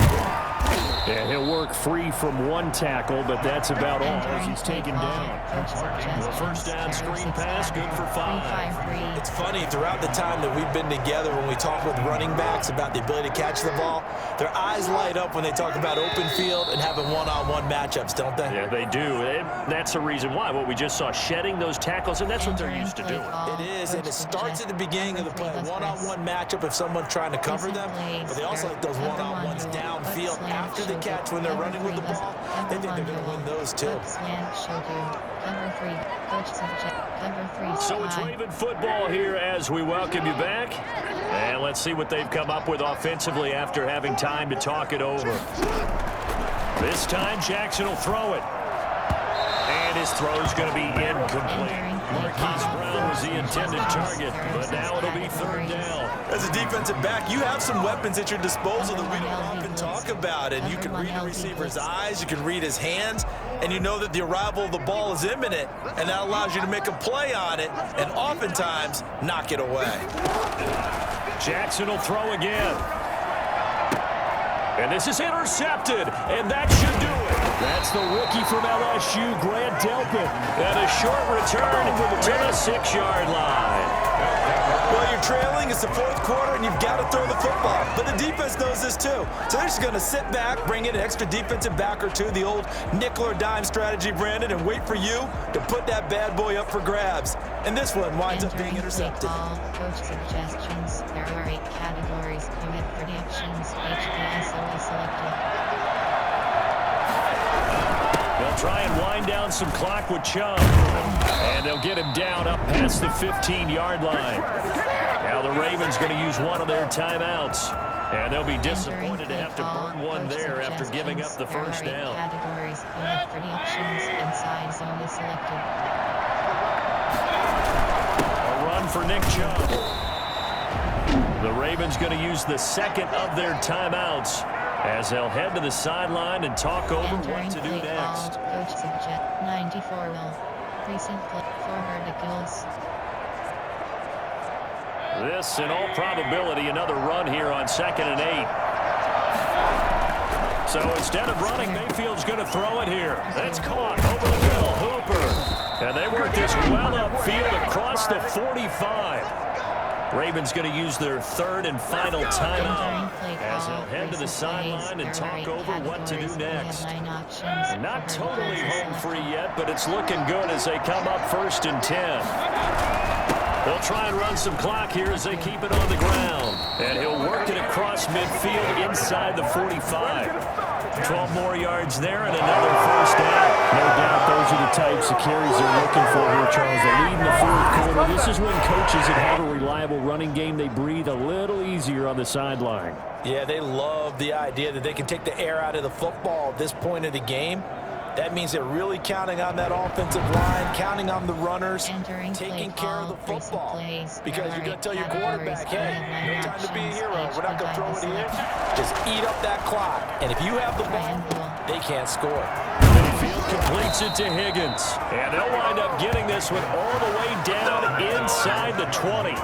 [SPEAKER 3] Yeah, he'll work free from 1 tackle, but that's about all as he's taken down. The first down screen pass, good for 5.
[SPEAKER 4] It's funny, throughout the time that we've been together, when we talk with running backs about the ability to catch the ball, their eyes light up when they talk about open field and having one-on-one matchups, don't they?
[SPEAKER 3] Yeah, they do. That's the reason why. What we just saw, shedding those tackles, and that's what they're used to doing.
[SPEAKER 4] It is, and it starts at the beginning of the play. One-on-one matchup if someone's trying to cover them, but they also like those one-on-ones downfield after the catch when they're running with the ball. They think they're going to win those too.
[SPEAKER 3] So it's Raven football here as we welcome you back. And let's see what they've come up with offensively after having time to talk it over. This time Jackson will throw it. And his throw's going to be incomplete. Marquise Brown was the intended target, but now it'll be 3rd down.
[SPEAKER 4] As a defensive back, you have some weapons at your disposal that we don't often talk about, and you can read the receiver's eyes, you can read his hands, and you know that the arrival of the ball is imminent, and that allows you to make a play on it, and oftentimes knock it away.
[SPEAKER 3] Jackson will throw again. And this is intercepted, and that should do it. That's the rookie from LSU, Grant Delpit. And a short return to the 6-yard line.
[SPEAKER 4] Well, you're trailing. It's the 4th quarter, and you've got to throw the football. But the defense knows this, too. So they're just going to sit back, bring in an extra defensive back or two, the old nickel or dime strategy, Brandon, and wait for you to put that bad boy up for grabs. And this one winds up being intercepted.
[SPEAKER 1] Coach suggestions. There are 8 categories. Unit predictions. HPSOE selected.
[SPEAKER 3] They'll try and wind down some clock with Chubb. And they'll get him down up past the 15-yard line. Now the Ravens going to use one of their timeouts. And they'll be disappointed to have to burn one there after giving up the first down.
[SPEAKER 1] Categories. Unit predictions. Inside zone is selected.
[SPEAKER 3] A run for Nick Chubb. The Ravens going to use the 2nd of their timeouts as they'll head to the sideline and talk over what to do next.
[SPEAKER 1] Coach suggest 94 will. Recent play for Ridiculous.
[SPEAKER 3] This, in all probability, another run here on 2nd and 8. So instead of running, Mayfield's going to throw it here. That's caught over the middle. Hooper. And they work this well upfield across the 45. Ravens going to use their 3rd and final timeout as they'll head to the sideline and talk over what to do next. Not totally home free yet, but it's looking good as they come up 1st and 10. The They'll try and run some clock here as they keep it on the ground. And he'll work it across midfield inside the 45. 12 more yards there and another first down.
[SPEAKER 6] No doubt those are the types of carries they're looking for here, Charles. The lead in the fourth quarter. This is when coaches that have a reliable running game, they breathe a little easier on the sideline.
[SPEAKER 4] Yeah, they love the idea that they can take the air out of the football at this point of the game. That means they're really counting on that offensive line, counting on the runners, taking care of the football. Because you're going to tell your quarterback, hey, no time to be a hero. We're not going to throw it here. Just eat up that clock. And if you have the ball, they can't score.
[SPEAKER 3] Mayfield completes it to Higgins. And they'll wind up getting this one all the way down inside the 20.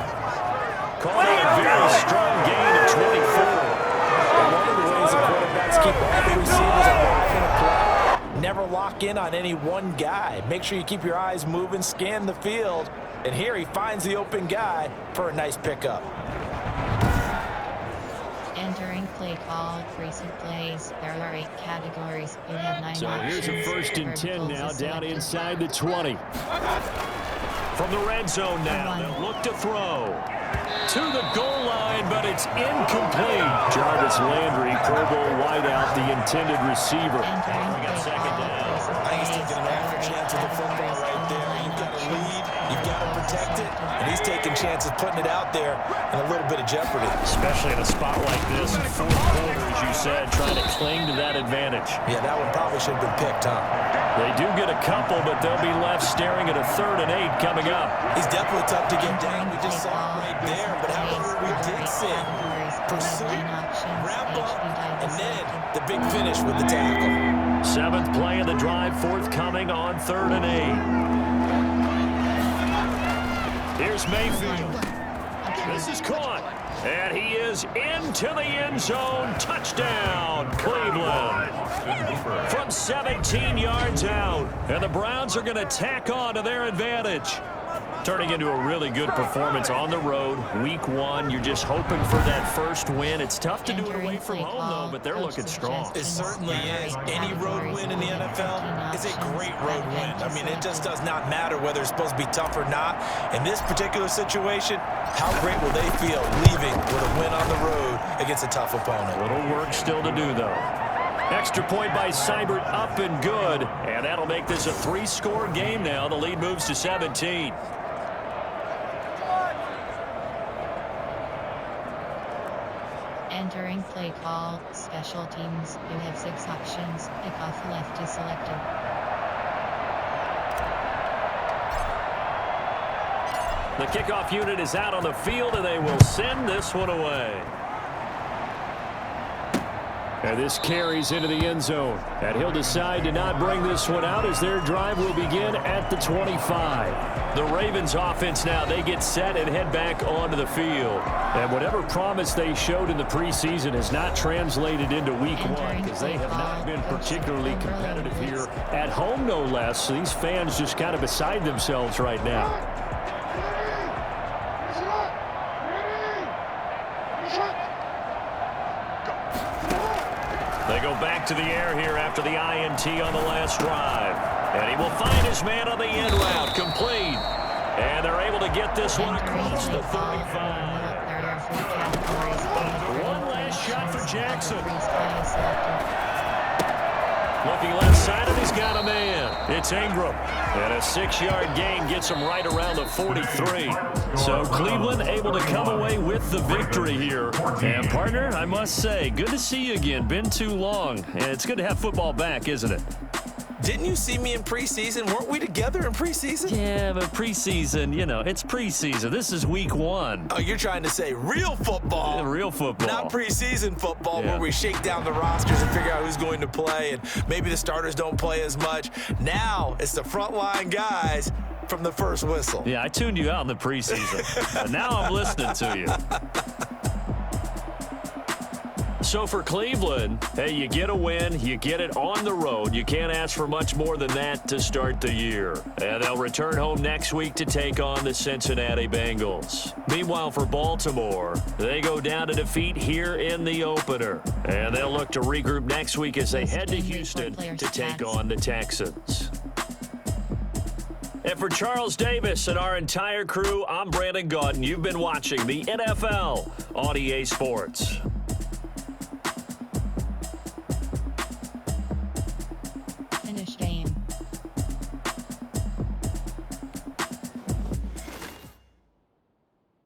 [SPEAKER 3] Calling a very strong gain of 24.
[SPEAKER 4] And one of the ways the quarterbacks keep all the receivers alive in a play, never lock in on any one guy. Make sure you keep your eyes moving, scan the field. And here he finds the open guy for a nice pickup.
[SPEAKER 1] Entering play call, recent plays. There are 8 categories. You have 9
[SPEAKER 3] So
[SPEAKER 1] options.
[SPEAKER 3] here's a 1st and 10 now, down inside the 20. From the red zone now, they'll look to throw. To the goal line, but it's incomplete. Jarvis Landry, Pro Bowl wideout, the intended receiver.
[SPEAKER 1] Entering play call, recent
[SPEAKER 4] I think he's
[SPEAKER 1] plays.
[SPEAKER 4] taking an
[SPEAKER 1] There
[SPEAKER 4] awful
[SPEAKER 1] are 8
[SPEAKER 4] chance with the football
[SPEAKER 1] categories.
[SPEAKER 4] right
[SPEAKER 1] You
[SPEAKER 4] there.
[SPEAKER 1] have
[SPEAKER 4] You've
[SPEAKER 1] 9
[SPEAKER 4] got to
[SPEAKER 1] options.
[SPEAKER 4] lead, you've got to protect it, and he's taking chances putting it out there in a little bit of jeopardy.
[SPEAKER 3] Especially in a spot like this, fourth quarter, as you said, trying to cling to that advantage.
[SPEAKER 4] Yeah, that one probably should have been picked, huh?
[SPEAKER 3] They do get a couple, but they'll be left staring at a 3rd and 8 coming up.
[SPEAKER 4] He's definitely tough to get down. We just saw it right there, but however, we did see pursuit, wrap up, and then the big finish with the tackle.
[SPEAKER 3] 7th play of the drive, forthcoming on 3rd and 8. Here's Mayfield. This is caught. And he is into the end zone. Touchdown, Cleveland. From 17 yards out. And the Browns are going to tack on to their advantage. Turning into a really good performance on the road. Week 1, you're just hoping for that first win. It's tough to do it away from home, though, but they're looking strong.
[SPEAKER 4] It certainly is. Any road win in the NFL is a great road win. I mean, it just does not matter whether it's supposed to be tough or not. In this particular situation, how great will they feel leaving with a win on the road against a tough opponent?
[SPEAKER 3] Little work still to do, though. Extra point by Seibert, up and good. And that'll make this a 3-score game now. The lead moves to 17.
[SPEAKER 1] Entering play call, special teams. You have 6 options. Kickoff left is selected.
[SPEAKER 3] The kickoff unit is out on the field, and they will send this one away. And this carries into the end zone. And he'll decide to not bring this one out as their drive will begin at the 25. The Ravens offense now, they get set and head back onto the field. And whatever promise they showed in the preseason has not translated into week 1 because they have not been particularly competitive here at home, no less. So these fans just kind of beside themselves right now. They go back to the air here after the INT on the last drive. And he will find his man on the end route, complete. And they're able to get this one across the 35. One last shot for Jackson. Looking left side, and he's got a man. It's Ingram. And a 6-yard gain gets him right around the 43. So Cleveland able to come away with the victory here. And partner, I must say, good to see you again. Been too long. And it's good to have football back, isn't it?
[SPEAKER 4] Didn't you see me in preseason? Weren't we together in preseason?
[SPEAKER 3] Yeah, but preseason, you know, it's preseason. This is week 1.
[SPEAKER 4] Oh, you're trying to say real football.
[SPEAKER 3] Yeah, real football.
[SPEAKER 4] Not preseason football where we shake down the rosters and figure out who's going to play, and maybe the starters don't play as much. Now it's the frontline guys from the first whistle.
[SPEAKER 3] Yeah, I tuned you out in the preseason. But now I'm listening to you. So for Cleveland, hey, you get a win, you get it on the road. You can't ask for much more than that to start the year. And they'll return home next week to take on the Cincinnati Bengals. Meanwhile, for Baltimore, they go down to defeat here in the opener. And they'll look to regroup next week as they head to Houston to take on the Texans. And for Charles Davis and our entire crew, I'm Brandon Gaudin. You've been watching the NFL on EA Sports.